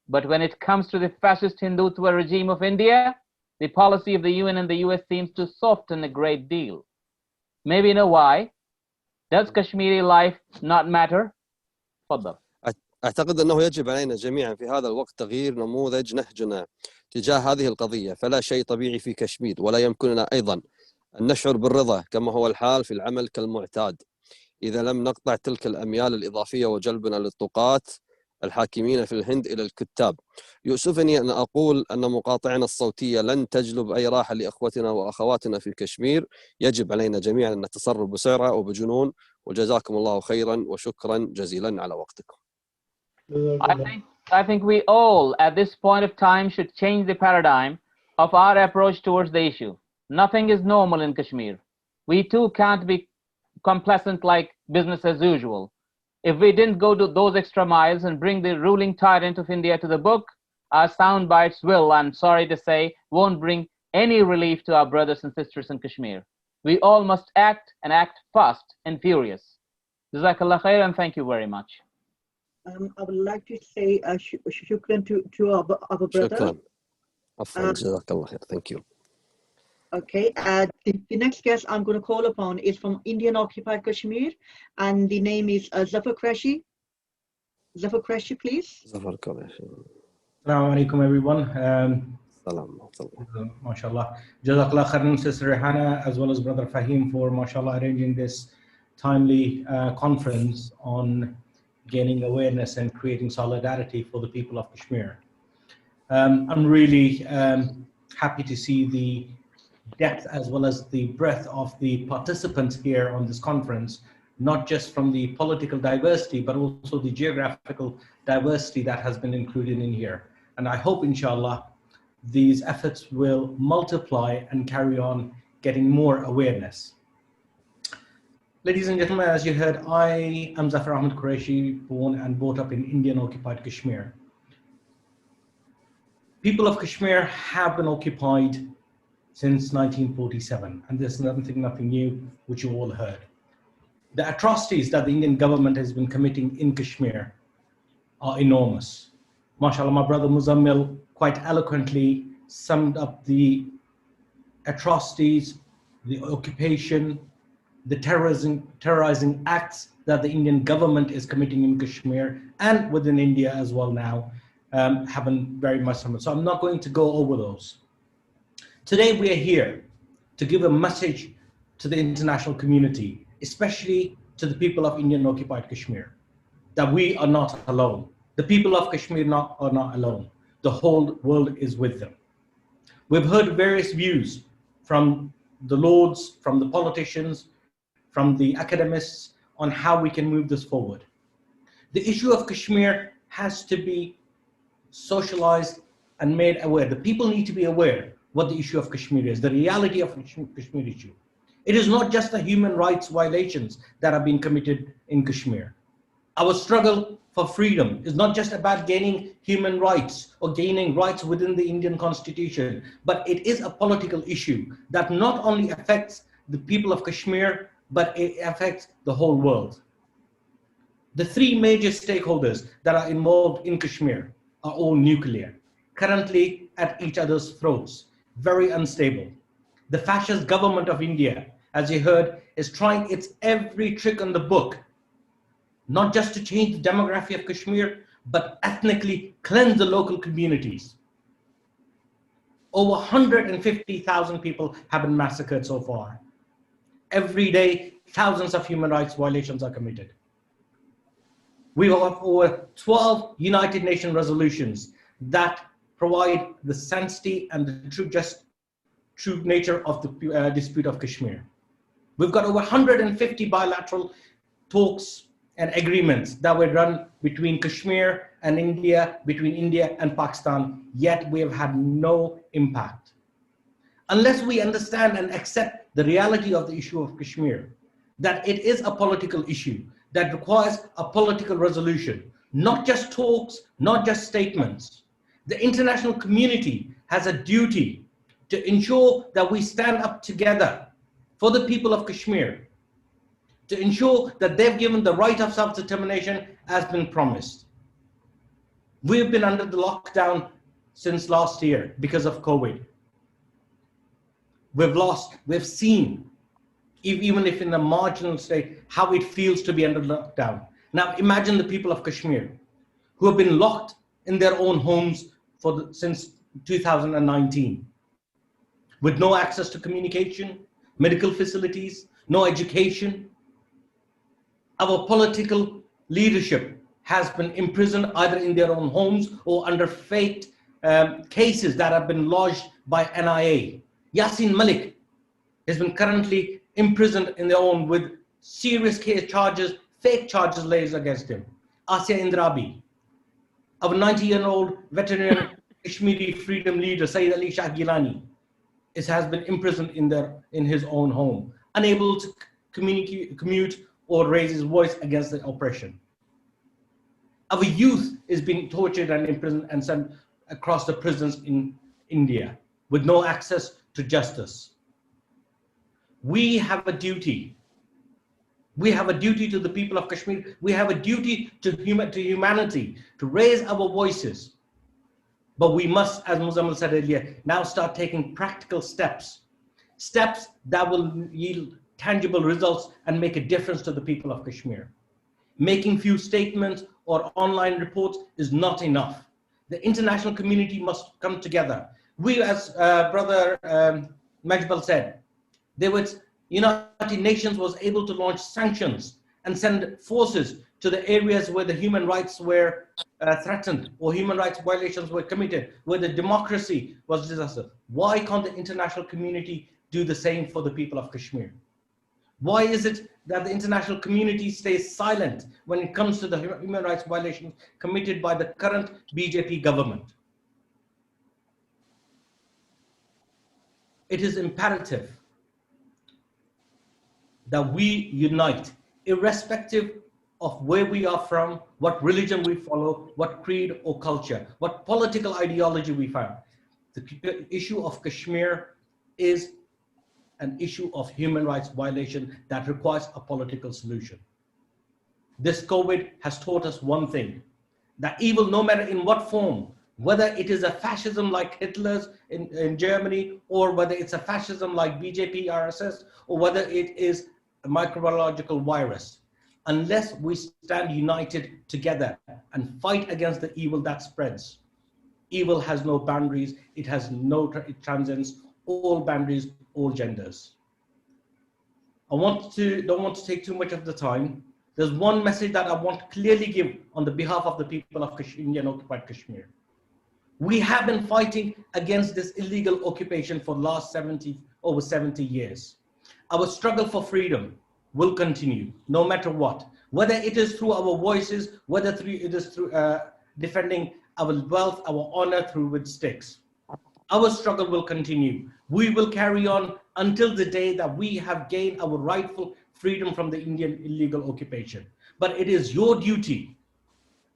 But when it comes to the fascist Hindutva regime of India, the policy of the UN and the US seems to soften a great deal. Maybe you know why? Does Kashmiri life not matter? تفضل. أعتقد أنه يجب علينا جميعا في هذا الوقت تغيير نموذج نهجنا تجاه هذه القضية، فلا شيء طبيعي في كشمير ولا يمكننا أيضا أن نشعر بالرضا كما هو الحال في العمل كالمعتاد إذا لم نقطع تلك الأميال الإضافية وجلبنا للطقات الحاكمين في الهند إلى الكتاب. يؤسفني أن أقول أن مقاطعنا الصوتية لن تجلب أي راحة لأخوتنا وأخواتنا في كشمير. يجب علينا جميعا أن نتصرف بسرعة وبجنون، وجزاكم الله خيرا وشكرا جزيلا على وقتكم. I think we all at this point of time should change the paradigm of our approach towards the issue. Nothing is normal in Kashmir. We too can't be complacent like business as usual. If we didn't go to those extra miles and bring the ruling tyrant of India to the book, our sound bites will, I'm sorry to say, won't bring any relief to our brothers and sisters in Kashmir. We all must act, and act fast and furious. Jazakallah khair, and thank you very much. I would like to say shukran to our brother. شكرا. عفوا جزاك الله خير. Thank you. Okay, the next guest I'm going to call upon is from Indian occupied Kashmir, and the name is Zafar Qureshi. Zafar Qureshi, please. Zafar Qureshi. Assalamu alaikum, everyone. Salam. MashaAllah. Jazakallah khairan, Sister Rehana, as well as Brother Fahim, for MashaAllah arranging this timely conference on gaining awareness and creating solidarity for the people of Kashmir. I'm really happy to see the depth as well as the breadth of the participants here on this conference, not just from the political diversity, but also the geographical diversity that has been included in here. And I hope, inshallah, these efforts will multiply and carry on getting more awareness. Ladies and gentlemen, as you heard, I am Zafar Ahmed Qureshi, born and brought up in Indian occupied Kashmir. People of Kashmir have been occupied since 1947, and there's nothing new, which you all heard. The atrocities that the Indian government has been committing in Kashmir are enormous. MashaAllah, my brother Muzammil quite eloquently summed up the atrocities, the occupation, the terrorizing acts that the Indian government is committing in Kashmir and within India as well now, haven't very much summed. So I'm not going to go over those. Today we are here to give a message to the international community, especially to the people of Indian occupied Kashmir, that we are not alone. The people of Kashmir are not alone. The whole world is with them. We've heard various views from the lords, from the politicians, from the academics on how we can move this forward. The issue of Kashmir has to be socialized and made aware. The people need to be aware what the issue of Kashmir is, the reality of the Kashmir issue. It is not just the human rights violations that are being committed in Kashmir. Our struggle for freedom is not just about gaining human rights or gaining rights within the Indian Constitution, but it is a political issue that not only affects the people of Kashmir, but it affects the whole world. The three major stakeholders that are involved in Kashmir are all nuclear, currently at each other's throats, very unstable. The fascist government of India, as you heard, is trying its every trick on the book, not just to change the demography of Kashmir, but ethnically cleanse the local communities. Over 150,000 people have been massacred so far. Every day, thousands of human rights violations are committed. We have over 12 United Nations resolutions that provide the sanctity and the true nature of the dispute of Kashmir. We've got over 150 bilateral talks and agreements that were run between Kashmir and India, between India and Pakistan, yet we have had no impact. Unless we understand and accept the reality of the issue of Kashmir, that it is a political issue that requires a political resolution, not just talks, not just statements. The international community has a duty to ensure that we stand up together for the people of Kashmir, to ensure that they've given the right of self-determination as been promised. We've been under the lockdown since last year because of COVID. We've seen, even if in a marginal state, how it feels to be under lockdown. Now imagine the people of Kashmir who have been locked in their own homes since 2019, with no access to communication, medical facilities, no education. Our political leadership has been imprisoned either in their own homes or under faked cases that have been lodged by NIA. Yasin Malik has been currently imprisoned in their own with serious case charges, fake charges laid against him. Asya Indrabi, our 90-year-old veteran Kashmiri freedom leader, Sayyid Ali Shah Gilani, has been imprisoned in his own home, unable to commute or raise his voice against the oppression. Our youth is being tortured and imprisoned and sent across the prisons in India with no access to justice. We have a duty. We have a duty to the people of Kashmir. We have a duty to humanity to raise our voices. But we must, as Muzammil said earlier, now start taking practical steps that will yield tangible results and make a difference to the people of Kashmir. Making few statements or online reports is not enough. The international community must come together. We, as Brother Majbal said, United Nations was able to launch sanctions and send forces to the areas where the human rights were threatened or human rights violations were committed, where the democracy was disaster. Why can't the international community do the same for the people of Kashmir? Why is it that the international community stays silent when it comes to the human rights violations committed by the current BJP government? It is imperative that we unite, irrespective of where we are from, what religion we follow, what creed or culture, what political ideology we found. The issue of Kashmir is an issue of human rights violation that requires a political solution. This COVID has taught us one thing, that evil, no matter in what form, whether it is a fascism like Hitler's in Germany, or whether it's a fascism like BJP, RSS, or whether it is a microbiological virus, unless we stand united together and fight against the evil that spreads. Evil has no boundaries, it it transcends all boundaries, all genders. Don't want to take too much of the time. There's one message that I want to clearly give on the behalf of the people of Indian occupied Kashmir. We have been fighting against this illegal occupation for the last over 70 years. Our struggle for freedom will continue, no matter what. Whether it is through our voices, whether it is through defending our wealth, our honor through with sticks. Our struggle will continue. We will carry on until the day that we have gained our rightful freedom from the Indian illegal occupation. But it is your duty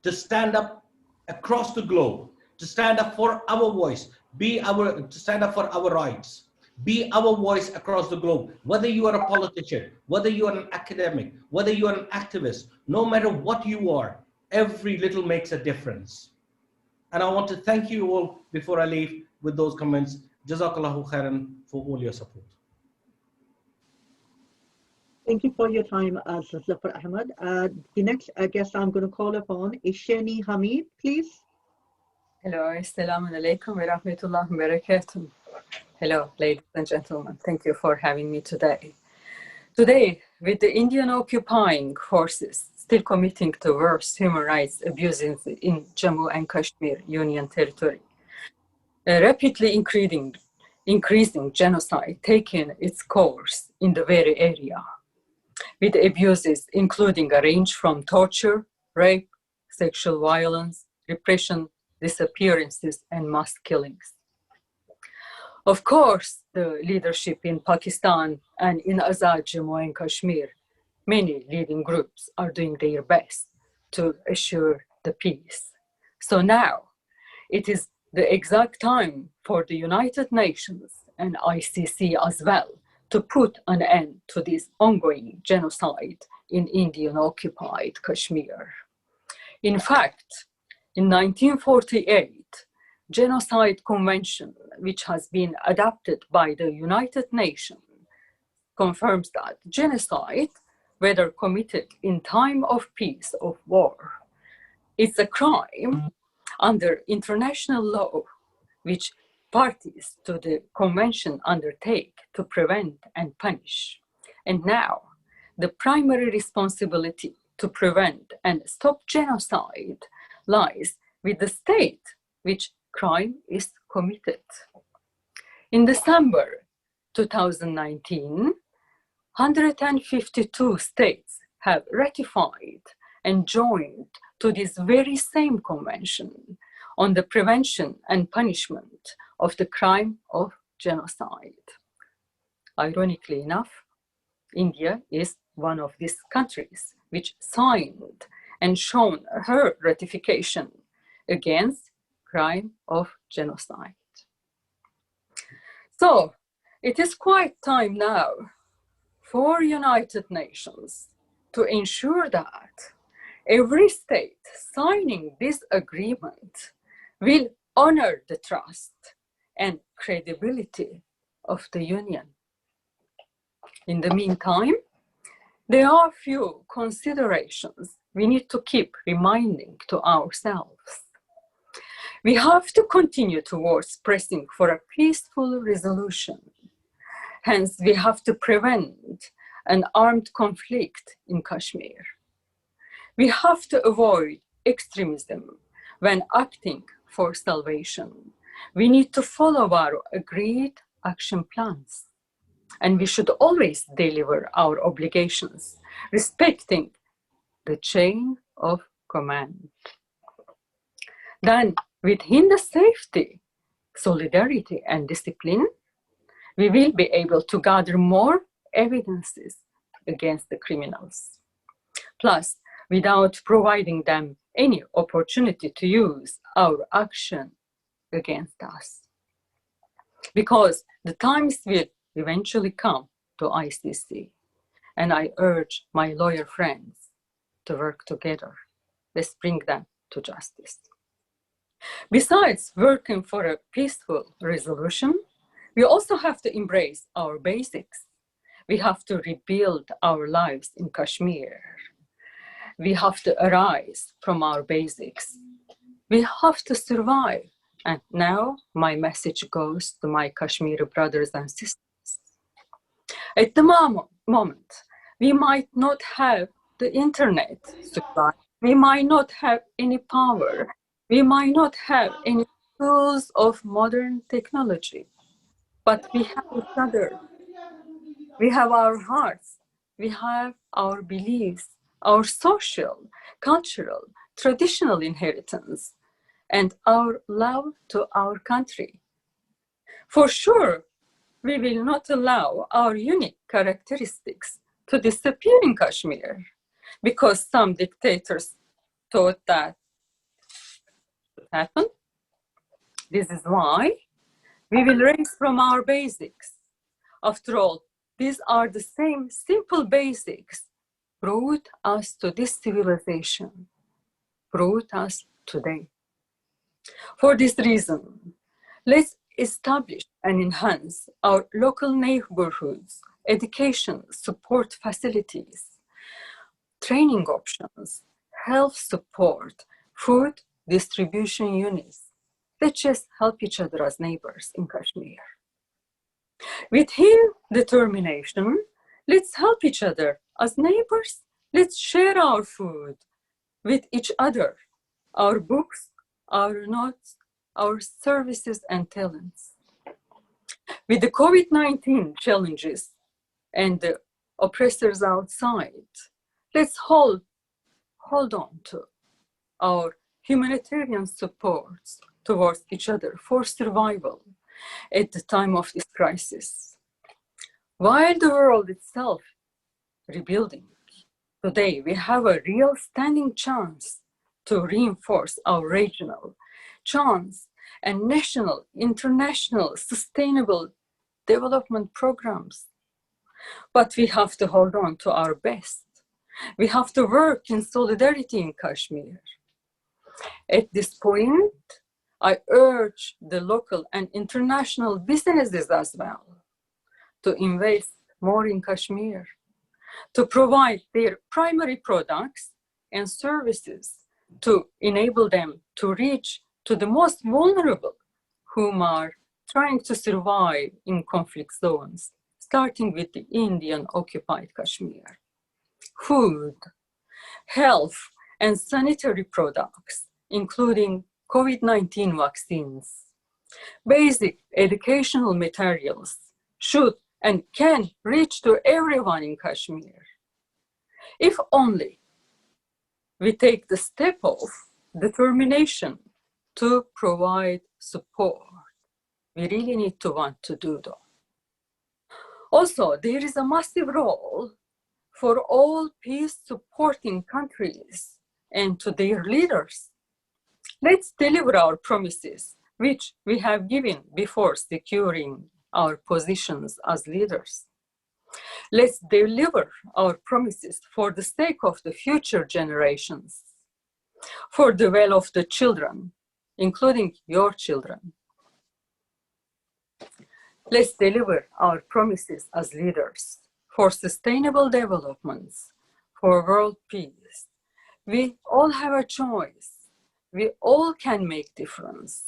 to stand up across the globe, to stand up for our voice, to stand up for our rights, be our voice across the globe. Whether you are a politician, whether you are an academic, whether you are an activist, no matter what you are, every little makes a difference. And I want to thank you all before I leave with those comments. Jazakallahu khairan for all your support. Thank you for your time, Zafar Ahmed. The next guest I'm going to call upon is Shani Hamid, please. Hello, assalamu alaikum wa rahmatullahi wa barakatuh. Hello, ladies and gentlemen. Thank you for having me today. Today, with the Indian occupying forces still committing to worse human rights abuses in Jammu and Kashmir Union Territory, a rapidly increasing genocide taking its course in the very area, with abuses including a range from torture, rape, sexual violence, repression, disappearances, and mass killings. Of course, the leadership in Pakistan and in Azad Jammu and Kashmir, many leading groups are doing their best to assure the peace. So now, it is the exact time for the United Nations and ICC as well to put an end to this ongoing genocide in Indian-occupied Kashmir. In fact, in 1948, Genocide Convention, which has been adopted by the United Nations, confirms that genocide, whether committed in time of peace or war, is a crime under international law, which parties to the convention undertake to prevent and punish. And now, the primary responsibility to prevent and stop genocide lies with the state which crime is committed. In December 2019, 152 states have ratified and joined to this very same convention on the prevention and punishment of the crime of genocide. Ironically enough, India is one of these countries which signed and shown her ratification against crime of genocide. So it is quite time now for United Nations to ensure that every state signing this agreement will honor the trust and credibility of the Union. In the meantime, there are few considerations we need to keep reminding to ourselves. We have to continue towards pressing for a peaceful resolution. Hence, we have to prevent an armed conflict in Kashmir. We have to avoid extremism when acting for salvation. We need to follow our agreed action plans. And we should always deliver our obligations, respecting the chain of command. Then, within the safety, solidarity, and discipline, we will be able to gather more evidences against the criminals. Plus, without providing them any opportunity to use our action against us. Because the times will eventually come to ICC, and I urge my lawyer friends to work together. Let's bring them to justice. Besides working for a peaceful resolution, we also have to embrace our basics. We have to rebuild our lives in Kashmir. We have to arise from our basics. We have to survive. And now my message goes to my Kashmiri brothers and sisters. At the moment, we might not have the internet supply. We might not have any power. We might not have any tools of modern technology. But we have each other. We have our hearts. We have our beliefs, our social, cultural, traditional inheritance, and our love to our country. For sure, we will not allow our unique characteristics to disappear in Kashmir because some dictators thought that would happen. This is why we will raise from our basics. After all, these are the same simple basics brought us to this civilization, brought us today. For this reason, let's establish and enhance our local neighborhoods, education support facilities, training options, health support, food distribution units. Let's just help each other as neighbors in Kashmir. With here determination, let's help each other as neighbors. Let's share our food with each other, our books, our notes, our services and talents. With the COVID-19 challenges and the oppressors outside, let's hold on to our humanitarian supports towards each other for survival at the time of this crisis. While the world itself rebuilding, today we have a real standing chance to reinforce our regional chance and national, international, sustainable development programs. But we have to hold on to our best. We have to work in solidarity in Kashmir. At this point, I urge the local and international businesses as well to invest more in Kashmir, to provide their primary products and services to enable them to reach to the most vulnerable whom are trying to survive in conflict zones, starting with the Indian occupied Kashmir. Food, health, and sanitary products, including COVID-19 vaccines, basic educational materials should and can reach to everyone in Kashmir. If only we take the step of determination to provide support. We really need to want to do that. Also, there is a massive role for all peace-supporting countries and to their leaders. Let's deliver our promises, which we have given before securing our positions as leaders. Let's deliver our promises for the sake of the future generations, for the well of the children, including your children. Let's deliver our promises as leaders for sustainable developments, for world peace. We all have a choice. We all can make difference.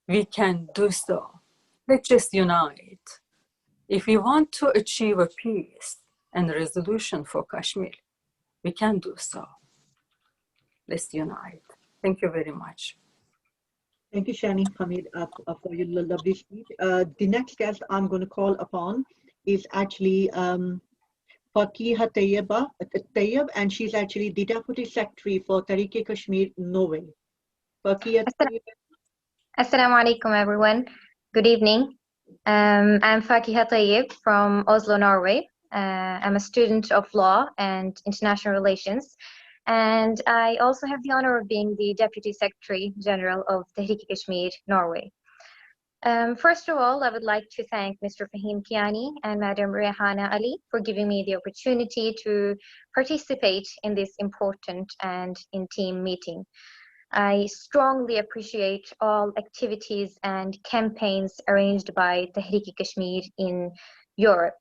We can do so. Let's just unite. If we want to achieve a peace and resolution for Kashmir, we can do so. Let's unite. Thank you very much. Thank you, Shani Hamid, for your lovely speech. The next guest I'm going to call upon is actually Fakiha Tayyib, and she's actually the Deputy Secretary for Tehreek-e-Kashmir, Norway. Fakiha Tayyib. Assalamu alaikum, everyone. Good evening. I'm Fakiha Tayyib from Oslo, Norway. I'm a student of law and international relations, and I also have the honor of being the Deputy Secretary General of Tehreek-e-Kashmir, Norway. First of all, I would like to thank Mr. Fahim Kiani and Madam Rehana Ali for giving me the opportunity to participate in this important and in-team meeting. I strongly appreciate all activities and campaigns arranged by Tehreek-e-Kashmir in Europe.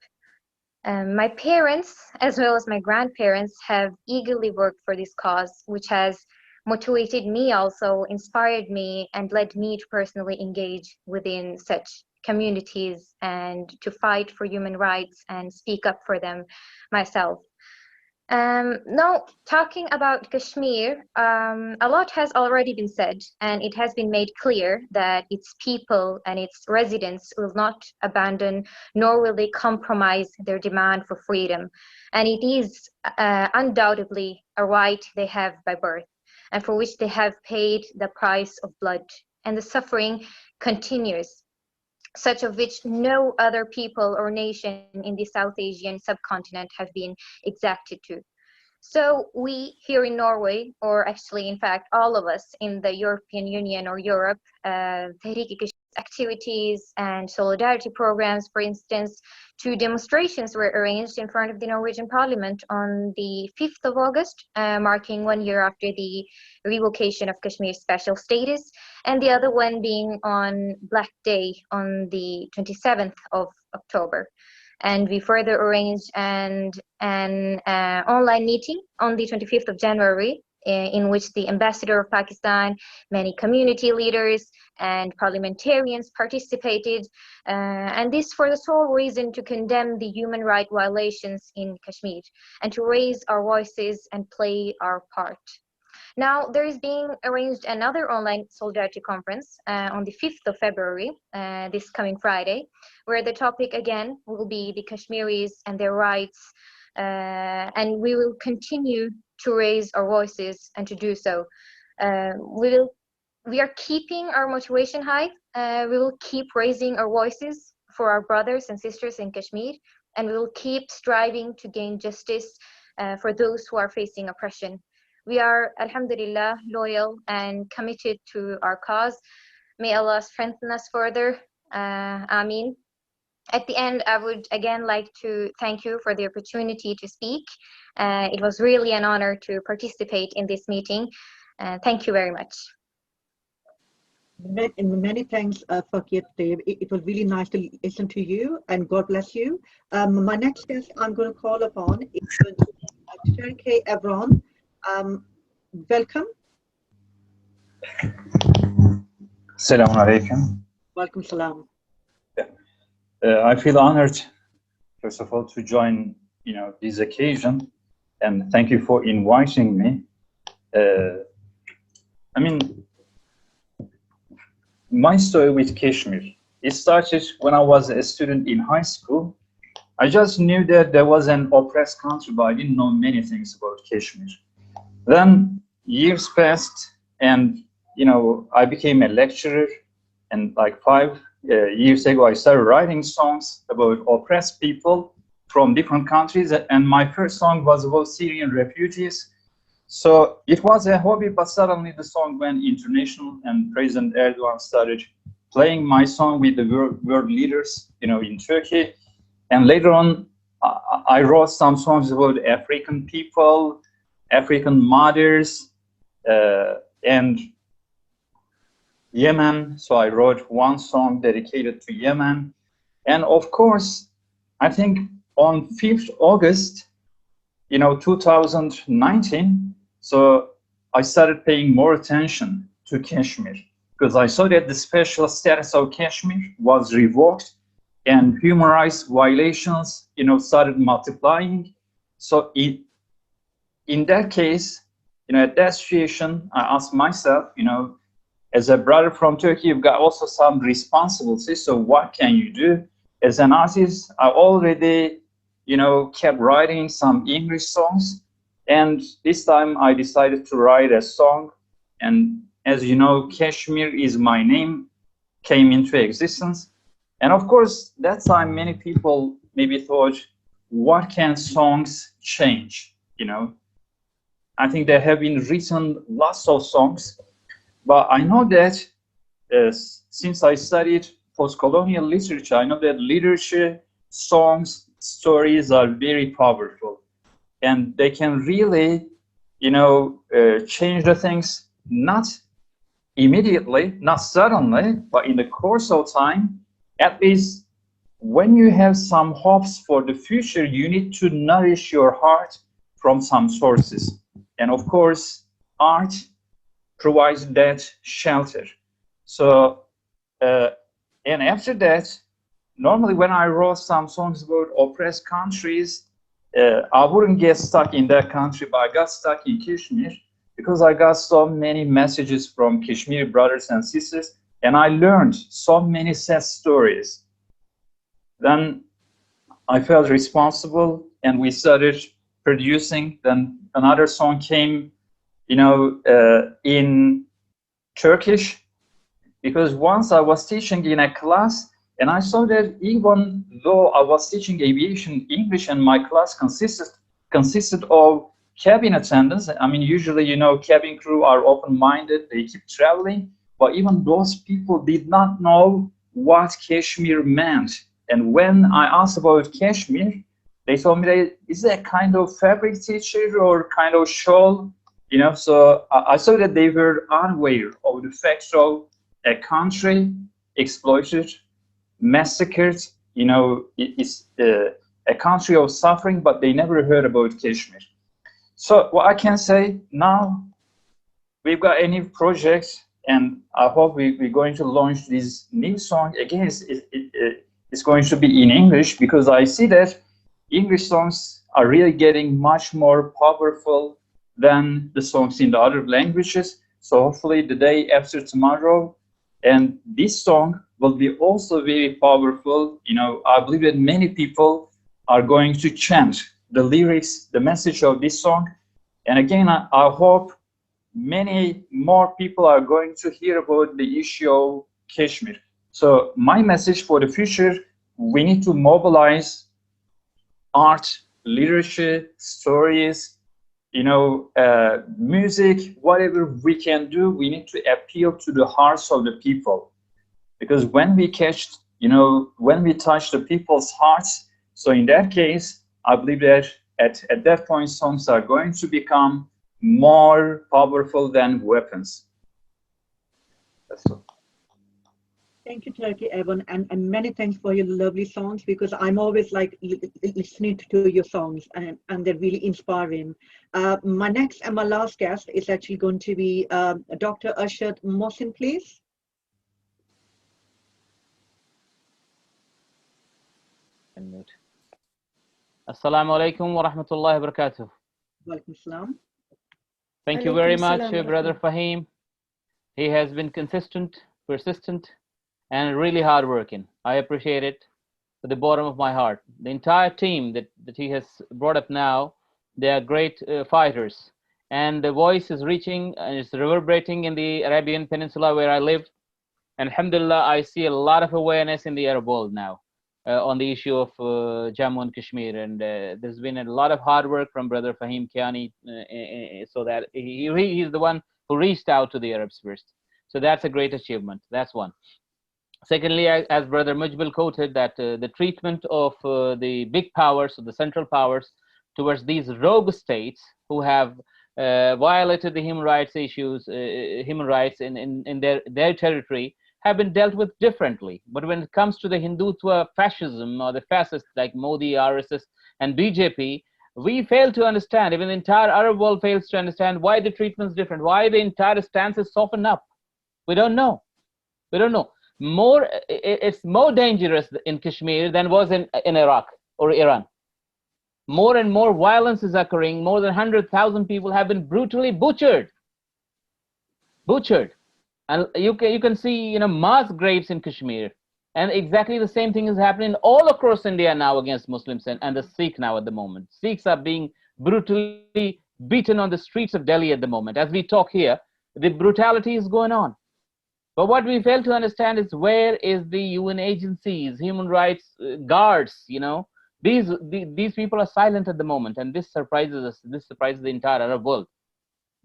My parents, as well as my grandparents, have eagerly worked for this cause, which has motivated me, also inspired me, and led me to personally engage within such communities and to fight for human rights and speak up for them myself. Now, talking about Kashmir, a lot has already been said, and it has been made clear that its people and its residents will not abandon nor will they compromise their demand for freedom. And it is undoubtedly a right they have by birth, and for which they have paid the price of blood. And the suffering continues, such of which no other people or nation in the South Asian subcontinent have been exacted to. So we here in Norway, or actually in fact all of us in the European Union or Europe, Tehreek-e-Kashmir activities and solidarity programs, for instance, 2 demonstrations were arranged in front of the Norwegian Parliament on the 5th of August, marking 1 year after the revocation of Kashmir's special status, and the other one being on Black Day on the 27th of October. And we further arranged an online meeting on the 25th of January, in which the ambassador of Pakistan, many community leaders and parliamentarians participated, and this for the sole reason to condemn the human rights violations in Kashmir and to raise our voices and play our part. Now, there is being arranged another online solidarity conference on the 5th of February, this coming Friday, where the topic again will be the Kashmiris and their rights, and we will continue to raise our voices and to do so. We are keeping our motivation high. We will keep raising our voices for our brothers and sisters in Kashmir, and we will keep striving to gain justice for those who are facing oppression. We are, alhamdulillah, loyal and committed to our cause. May Allah strengthen us further. Ameen. At the end, I would again like to thank you for the opportunity to speak. It was really an honor to participate in this meeting. Thank you very much. Many thanks, Fakiha Tayyib. It was really nice to listen to you, and God bless you. My next guest I'm going to call upon is Tehreek-e-Kashmir. Welcome. Assalamu alaikum. Welcome, salam. I feel honored, first of all, to join, this occasion, and thank you for inviting me. My story with Kashmir, it started when I was a student in high school. I just knew that there was an oppressed country, but I didn't know many things about Kashmir. Then years passed, and I became a lecturer, and like 5 years ago I started writing songs about oppressed people from different countries, and my first song was about Syrian refugees. So it was a hobby, but suddenly the song went international, and President Erdogan started playing my song with the world leaders, in Turkey. And later on, I wrote some songs about African people, African mothers, and Yemen. So I wrote one song dedicated to Yemen. And of course, I think on 5th August, 2019, so I started paying more attention to Kashmir, because I saw that the special status of Kashmir was revoked and human rights violations, started multiplying. So in that case, at that situation, I asked myself, as a brother from Turkey, you've got also some responsibility. So what can you do? As an artist, I already, kept writing some English songs. And this time I decided to write a song. And as you know, Kashmir is my name, came into existence. And of course, that time many people maybe thought, what can songs change? I think there have been written lots of songs, but I know that since I studied post-colonial literature, I know that literature, songs, stories are very powerful, and they can really, change the things, not immediately, not suddenly, but in the course of time. At least when you have some hopes for the future, you need to nourish your heart from some sources. And of course, art provides that shelter. So, and after that, normally when I wrote some songs about oppressed countries, I wouldn't get stuck in that country, but I got stuck in Kashmir because I got so many messages from Kashmiri brothers and sisters, and I learned so many sad stories. Then I felt responsible, and we started producing. Then another song came, in Turkish, because once I was teaching in a class, and I saw that even though I was teaching aviation English and my class consisted of cabin attendants, I mean, usually, cabin crew are open-minded, they keep traveling, but even those people did not know what Kashmir meant. And when I asked about Kashmir, they told me that is that kind of fabric teacher or kind of shawl, so I saw that they were unaware of the fact of a country exploited, massacred, it's a country of suffering, but they never heard about Kashmir. So what I can say now, we've got a new project, and I hope we're going to launch this new song. Again, it's going to be in English, because I see that English songs are really getting much more powerful than the songs in the other languages. So hopefully the day after tomorrow, and this song will be also very powerful. I believe that many people are going to chant the lyrics, the message of this song. And again, I hope many more people are going to hear about the issue of Kashmir. So my message for the future, we need to mobilize art, literature, stories, music, whatever we can do, we need to appeal to the hearts of the people. Because when we touch the people's hearts, so in that case, I believe that at that point, songs are going to become more powerful than weapons. That's all. Thank you, Turkey, Evan, and many thanks for your lovely songs, because I'm always like listening to your songs, and they're really inspiring. My next and my last guest is actually going to be Dr. Arshad Mohsin, please. Assalamu alaikum wa rahmatullahi wa barakatuh. Walaikum salam. Thank you very much, Brother Fahim. He has been consistent, persistent, and really hardworking. I appreciate it to the bottom of my heart. The entire team that he has brought up now, they are great fighters. And the voice is reaching and it's reverberating in the Arabian Peninsula where I live. And alhamdulillah, I see a lot of awareness in the Arab world now. on the issue of Jammu and Kashmir, and there's been a lot of hard work from Brother Fahim Kiani, so that he's the one who reached out to the Arabs first. So that's a great achievement. That's one. Secondly, as Brother Mujbil quoted, that the treatment of the big powers, or the central powers, towards these rogue states who have violated the human rights issues, human rights in their territory, have been dealt with differently. But when it comes to the Hindutva fascism, or the fascists like Modi, RSS, and BJP, we fail to understand, even the entire Arab world fails to understand why the treatment is different, why the entire stance is softened up. We don't know. We don't know. It's more dangerous in Kashmir than was in Iraq or Iran. More and more violence is occurring. More than 100,000 people have been brutally butchered. And you can see, mass graves in Kashmir. And exactly the same thing is happening all across India now against Muslims and the Sikh now at the moment. Sikhs are being brutally beaten on the streets of Delhi at the moment. As we talk here, the brutality is going on. But what we fail to understand is, where is the UN agencies, human rights guards, These people are silent at the moment, and this surprises us. This surprises the entire Arab world.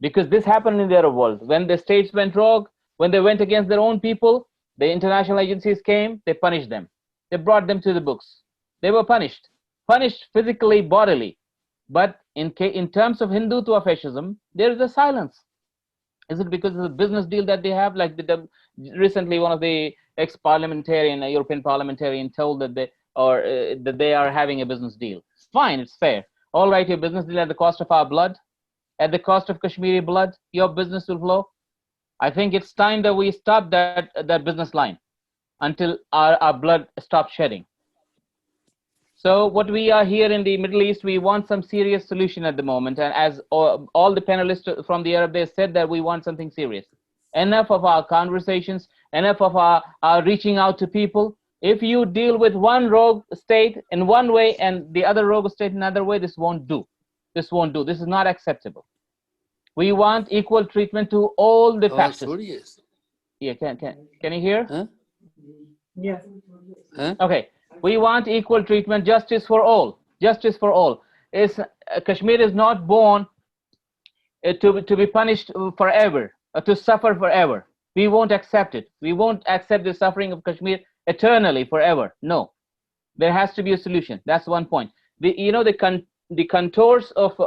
Because this happened in the Arab world. When the states went rogue, when they went against their own people, the international agencies came, they punished them. They brought them to the books. They were punished physically, bodily. But in terms of Hindutva fascism, there is a silence. Is it because of the business deal that they have? Like recently, one of the ex-parliamentarian, a European parliamentarian, told that they are having a business deal. Fine, it's fair. All right, your business deal at the cost of our blood, at the cost of Kashmiri blood, your business will flow. I think it's time that we stop that business line until our blood stops shedding. So what we are here in the Middle East, we want some serious solution at the moment. And as all the panelists from the Arab, they said that we want something serious. Enough of our conversations, enough of our reaching out to people. If you deal with one rogue state in one way and the other rogue state in another way, this won't do. This won't do. This is not acceptable. We want equal treatment to all the fascists. Yeah, can you hear? Huh? Yeah. Huh? Okay. We want equal treatment, justice for all. Justice for all. Kashmir is not born to be punished forever, to suffer forever. We won't accept it. We won't accept the suffering of Kashmir eternally, forever. No. There has to be a solution. That's one point. The contours of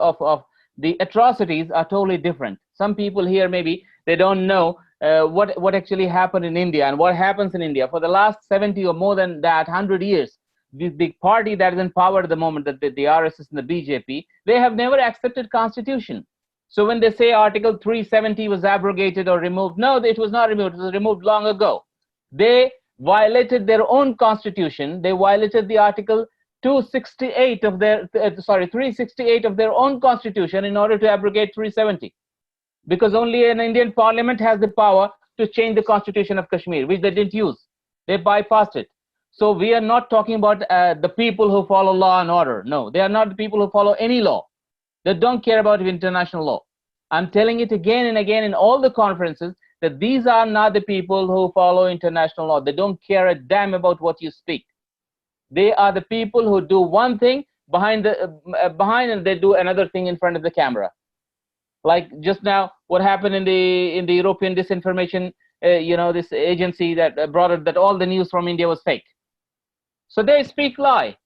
the atrocities are totally different. Some people here, maybe they don't know what actually happened in India and what happens in India. For the last 70 or more than that, 100 years, the party that is in power at the moment, the RSS and the BJP, they have never accepted constitution. So when they say Article 370 was abrogated or removed, no, it was not removed. It was removed long ago. They violated their own constitution. They violated the Article 368 of their own constitution in order to abrogate 370. Because only an Indian parliament has the power to change the constitution of Kashmir, which they didn't use. They bypassed it. So we are not talking about the people who follow law and order. No, they are not the people who follow any law. They don't care about international law. I'm telling it again and again in all the conferences that these are not the people who follow international law. They don't care a damn about what you speak. They are the people who do one thing behind and they do another thing in front of the camera. Like just now, what happened in the European disinformation, this agency that brought it that all the news from India was fake. So they speak lie.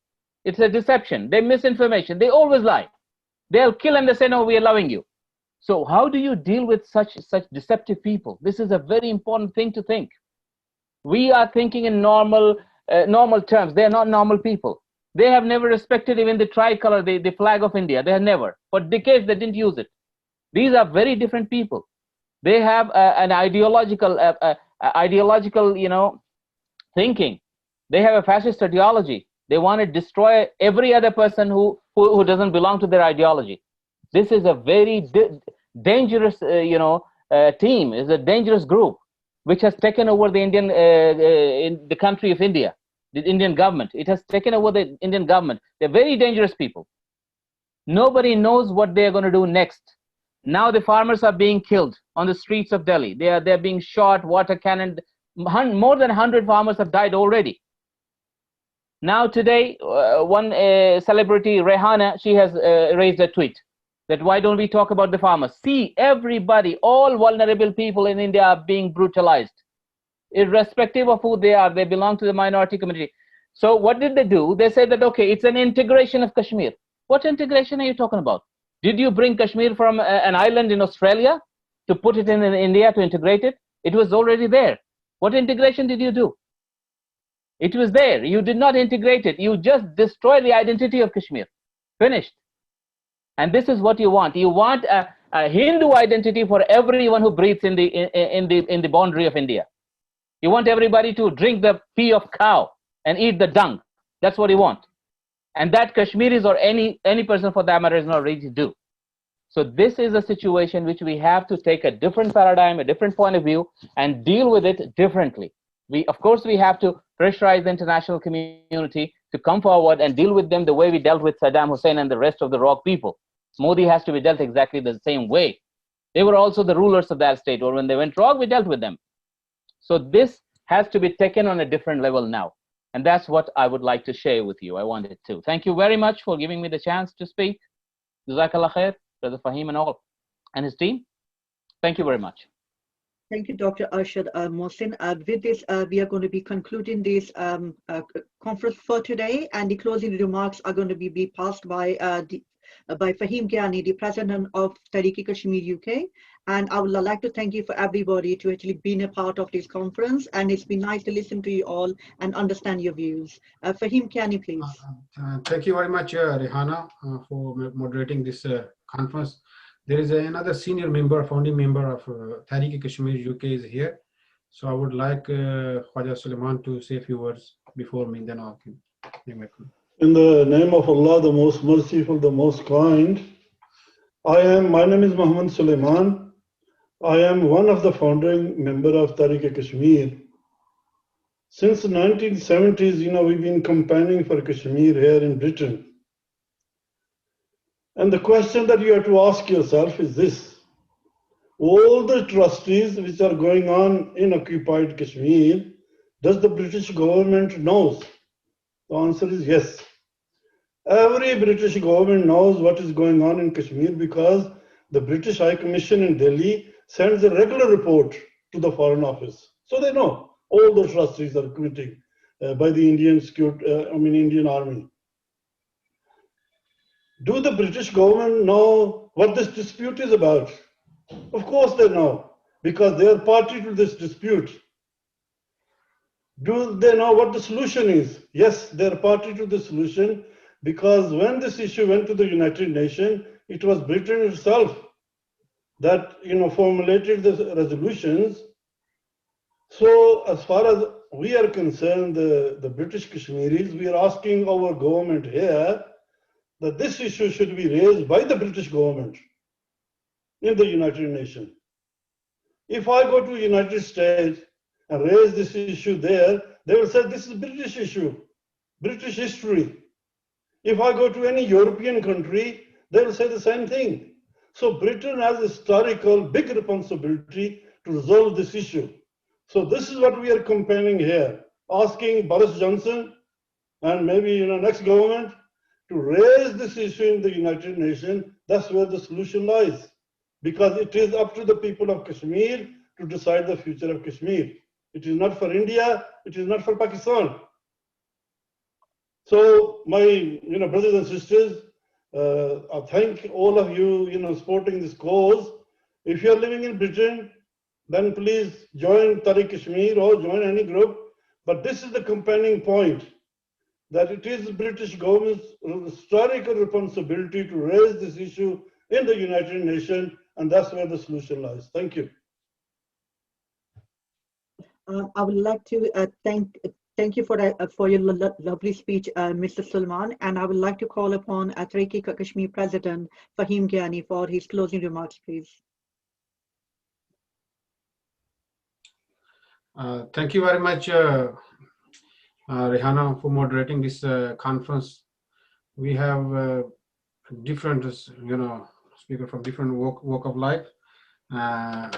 It's a deception. They misinformation. They always lie. They'll kill and they say, no, we are loving you. So how do you deal with such deceptive people? This is a very important thing to think. We are thinking in normal terms. They are not normal people. They have never respected even the tricolor, the flag of India. They have never. For decades, they didn't use it. These are very different people. They have an ideological, thinking. They have a fascist ideology. They want to destroy every other person who doesn't belong to their ideology. This is a very dangerous, team. It's a dangerous group which has taken over the in the country of India, the Indian government. It has taken over the Indian government. They're very dangerous people. Nobody knows what they're going to do next. Now the farmers are being killed on the streets of Delhi. They're being shot, water cannon. More than 100 farmers have died already. Now today, one celebrity, Rihanna, she has raised a tweet that why don't we talk about the farmers? See, everybody, all vulnerable people in India are being brutalized. Irrespective of who they are, they belong to the minority community. So what did they do? They said that, okay, it's an integration of Kashmir. What integration are you talking about? Did you bring Kashmir from an island in Australia to put it in India to integrate it? It was already there. What integration did you do? It was there. You did not integrate it. You just destroyed the identity of Kashmir. Finished. And this is what you want. You want a Hindu identity for everyone who breathes in the boundary of India. You want everybody to drink the pee of cow and eat the dung. That's what you want. And that Kashmiris or any person for that matter is not ready to do. So this is a situation which we have to take a different paradigm, a different point of view, and deal with it differently. Of course, we have to pressurize the international community to come forward and deal with them the way we dealt with Saddam Hussein and the rest of the rogue people. Modi has to be dealt exactly the same way. They were also the rulers of that state, or when they went wrong, we dealt with them. So this has to be taken on a different level now. And that's what I would like to share with you. I wanted to. Thank you very much for giving me the chance to speak. Jazakallah khair, Brother Fahim and all, and his team. Thank you very much. Thank you, Dr. Arshad Mohsin. With this, we are going to be concluding this conference for today, and the closing remarks are going to be passed by Fahim Kiani, the President of Tehreek-e-Kashmir UK. And I would like to thank you for everybody to actually being a part of this conference, and it's been nice to listen to you all and understand your views. Fahim Kiani, please. Thank you very much, Rihanna, for moderating this conference. There is another senior member, founding member of Tehreek-e-Kashmir UK is here. So I would like Khwaja Suleiman to say a few words before me, then I can make my comment. In the name of Allah, the most merciful, the most kind, my name is Muhammad Suleiman. I am one of the founding member of Tehreek-e-Kashmir. Since the 1970s, we've been campaigning for Kashmir here in Britain. And the question that you have to ask yourself is this: all the atrocities which are going on in occupied Kashmir, does the British government know? The answer is yes. Every British government knows what is going on in Kashmir because the British High Commission in Delhi sends a regular report to the Foreign Office. So they know all the atrocities are committed by the Indian Army. Do the British government know what this dispute is about? Of course they know, because they are party to this dispute. Do they know what the solution is? Yes, they are party to the solution, because when this issue went to the United Nations, it was Britain itself that formulated the resolutions. So as far as we are concerned, the British Kashmiris, we are asking our government here that this issue should be raised by the British government in the United Nations. If I go to United States and raise this issue there, they will say this is British issue, British history. If I go to any European country, they will say the same thing. So Britain has a historical big responsibility to resolve this issue. So this is what we are campaigning here, asking Boris Johnson and maybe next government to raise this issue in the United Nations. That's where the solution lies, because it is up to the people of Kashmir to decide the future of Kashmir. It is not for India, it is not for Pakistan. So my brothers and sisters, I thank all of you supporting this cause. If you are living in Britain, then please join Tehreek-e-Kashmir or join any group. But this is the campaigning point, that it is the British government's historical responsibility to raise this issue in the United Nations, and that's where the solution lies. Thank you. I would like to thank you for your lovely speech, Mr. Suleiman, and I would like to call upon Tehreek-e-Kashmir President Fahim Kiani for his closing remarks, please. Thank you very much, Rihanna, for moderating this conference. We have different, speakers from different walk of life,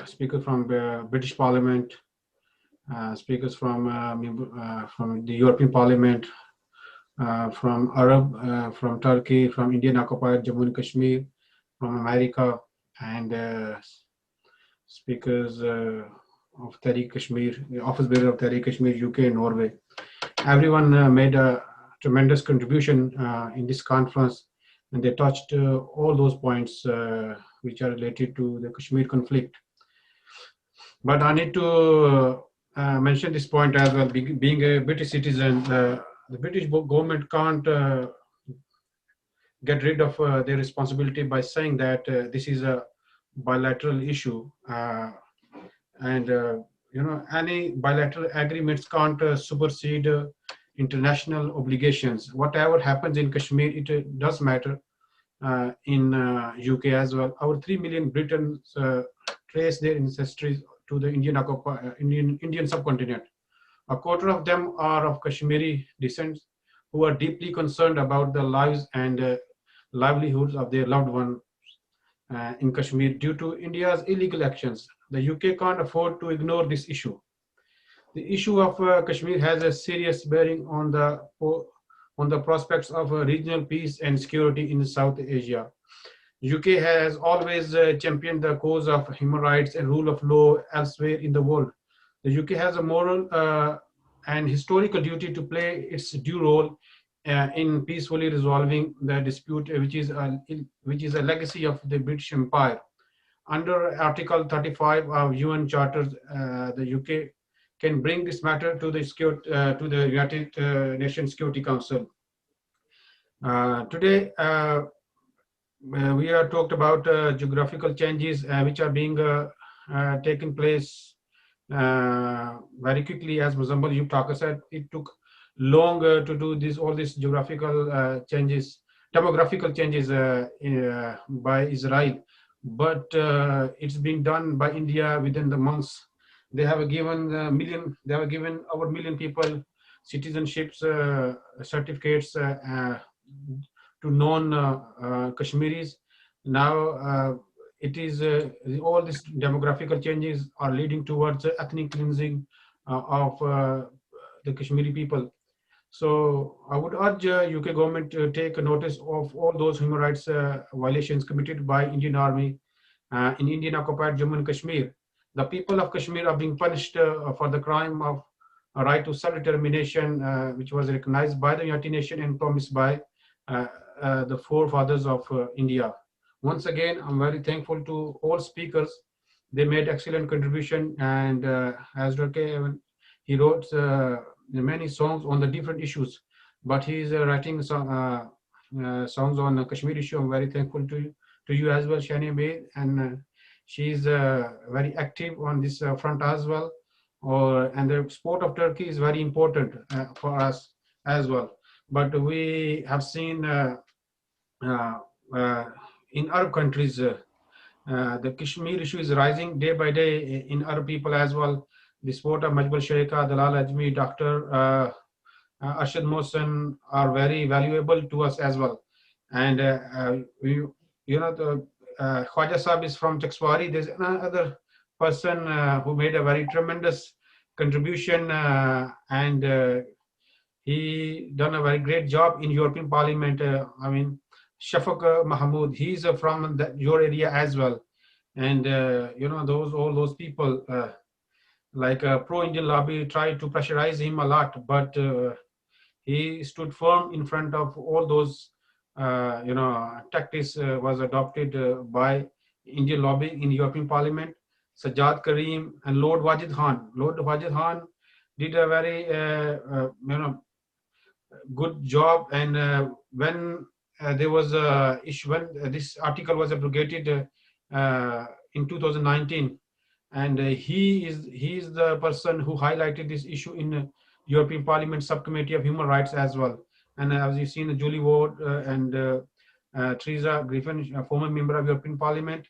speakers from the British Parliament, speakers from the European Parliament, from Arab, from Turkey, from Indian occupied Jammu and Kashmir, from America, and speakers of Tehreek-e-Kashmir, the office bearer of Tehreek-e-Kashmir, UK and Norway. Everyone made a tremendous contribution in this conference, and they touched all those points which are related to the Kashmir conflict. But I need to mention this point as well. Being a British citizen, the British government can't get rid of their responsibility by saying that this is a bilateral issue, and any bilateral agreements can't supersede international obligations. Whatever happens in Kashmir, it does matter in UK as well. Our 3 million Britons trace their ancestry to the Indian subcontinent. A quarter of them are of Kashmiri descent, who are deeply concerned about the lives and livelihoods of their loved ones in Kashmir due to India's illegal actions. The UK can't afford to ignore this issue. The issue of Kashmir has a serious bearing on the prospects of regional peace and security in South Asia. UK has always championed the cause of human rights and rule of law elsewhere in the world. The UK has a moral and historical duty to play its due role in peacefully resolving the dispute, which is a legacy of the British Empire. Under Article 35 of UN Charter, the UK can bring this matter to the United Nations Security Council. Today, we are talked about geographical changes which are being taken place very quickly. As Muzammil Yubtaka said, it took long to do all these geographical changes, demographical changes by Israel, but it's been done by India within the months. They have given over 1 million people citizenships certificates to non-Kashmiris. Now it is all these demographical changes are leading towards ethnic cleansing of the Kashmiri people. So I would urge UK government to take notice of all those human rights violations committed by Indian Army in Indian occupied Jammu and Kashmir. The people of Kashmir are being punished for the crime of a right to self-determination, which was recognized by the United Nations and promised by the forefathers of India. Once again, I'm very thankful to all speakers. They made excellent contribution, and as Dr. He wrote many songs on the different issues, but he's writing songs on the Kashmir issue. I'm very thankful to you as well, Shania May, and she's very active on this front as well. And the support of Turkey is very important for us as well. But we have seen in Arab countries, the Kashmir issue is rising day by day in Arab people as well. The support of Majbul Sheikha, Dalal Ajmi, Dr. Ashad Mohsen are very valuable to us as well. And the Khwaja Sahib is from Chakswari. There's another person who made a very tremendous contribution, and he done a very great job in European Parliament. Shafaq Mahmood, he's from your area as well. And all those people like pro-Indian lobby tried to pressurize him a lot, but he stood firm in front of all those tactics was adopted by Indian lobby in European Parliament. Sajjad Karim and Lord Wajid Khan. Lord Wajid Khan did a very good job, and when there was a issue, when this article was abrogated in 2019, and he is the person who highlighted this issue in European Parliament Subcommittee of Human Rights as well. And as you've seen, Julie Ward and Teresa Griffin, a former member of European Parliament,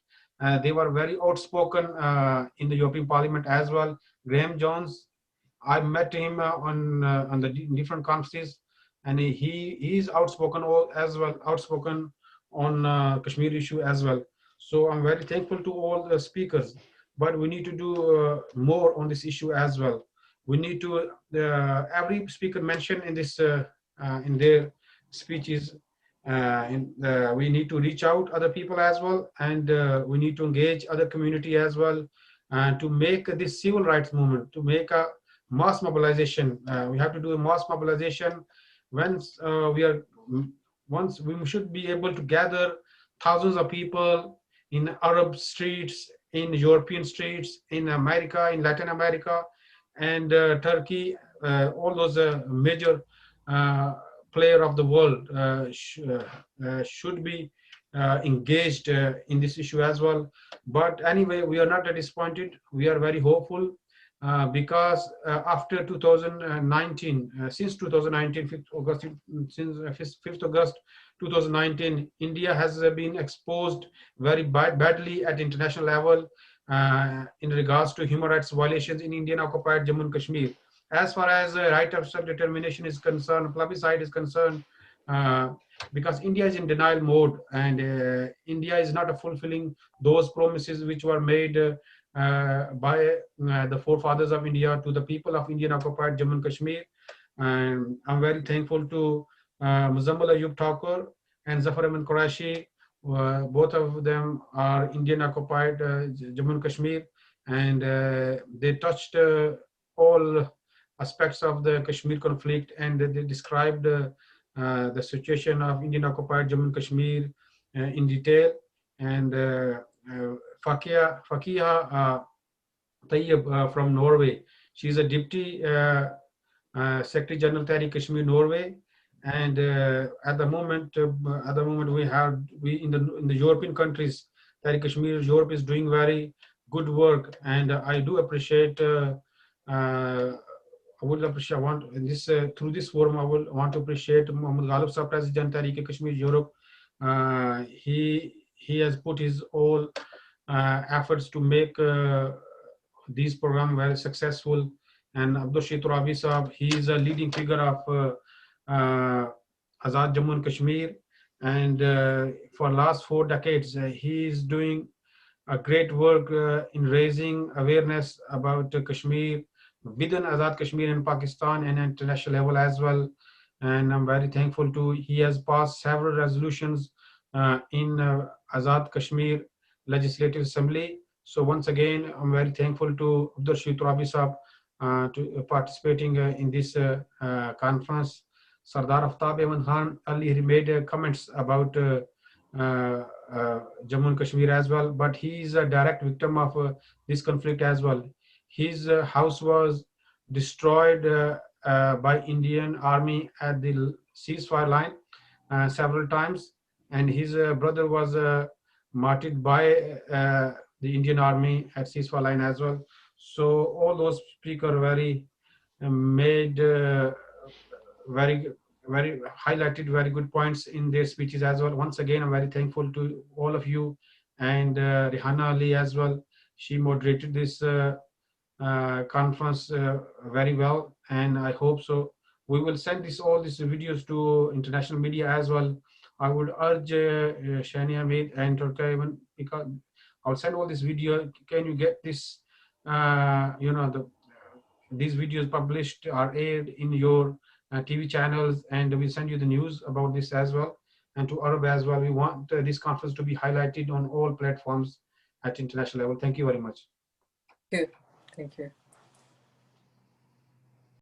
they were very outspoken in the European Parliament as well. Graham Jones, I met him on the different conferences, and he is outspoken as well, outspoken on Kashmir issue as well. So I'm very thankful to all the speakers, but we need to do more on this issue as well. We need to, every speaker mentioned in this in their speeches. We need to reach out other people as well, and we need to engage other community as well, to make this civil rights movement, to make a mass mobilization. We have to do a mass mobilization. Once we should be able to gather thousands of people in Arab streets, in European streets, in America, in Latin America, and Turkey. All those major player of the world should be engaged in this issue as well. But anyway, we are not disappointed. We are very hopeful, because after 2019, since 2019, 5th August, since 5th August 2019, India has been exposed very badly at international level in regards to human rights violations in Indian occupied Jammu and Kashmir. As far as right of self-determination is concerned, plebiscite is concerned, because India is in denial mode, and India is not fulfilling those promises which were made by the forefathers of India to the people of Indian occupied Jammu and Kashmir. And I'm very thankful to Muzammil Ayub Thakur and Zafar Ahmed Qureshi. Both of them are Indian occupied Jammu and Kashmir, and they touched all aspects of the Kashmir conflict, and they described the situation of Indian occupied Jammu and Kashmir in detail. And Fakiha Tayyib from Norway, she's a Deputy Secretary General Tehreek-e-Kashmir, Norway. And at the moment we in the European countries, Tehreek-e-Kashmir Europe is doing very good work, and I do appreciate. Through this forum, I will want to appreciate Mohammed Ghalib Sahab, President Tehreek-e-Kashmir Europe. He has put his all efforts to make these programs very successful. And Abdul Shahid Turabi Sahab, he is a leading figure of Azad Jammu and Kashmir, and for last 4 decades he is doing a great work in raising awareness about Kashmir within Azad Kashmir in Pakistan and international level as well. And I'm very thankful to, he has passed several resolutions in Azad Kashmir Legislative Assembly. So once again, I'm very thankful to Abdul Shahid Turabi Sahab to participating in this conference. Sardar Aftab Ahmed Khan earlier made comments about Jammu and Kashmir as well, but he is a direct victim of this conflict as well. His house was destroyed by Indian Army at the ceasefire line several times, and his brother was martyred by the Indian Army at ceasefire line as well. So all those speakers very made very highlighted very good points in their speeches as well. Once again, I'm very thankful to all of you, and Rihana Ali as well. She moderated this conference very well, and I hope so. We will send all these videos to international media as well. I would urge Shani Hamid and Turkey, because I'll send all this video. Can you get this? These videos published or aired in your TV channels, and we'll send you the news about this as well, and to Arab as well. We want this conference to be highlighted on all platforms at international level. Thank you very much. Good. Thank you.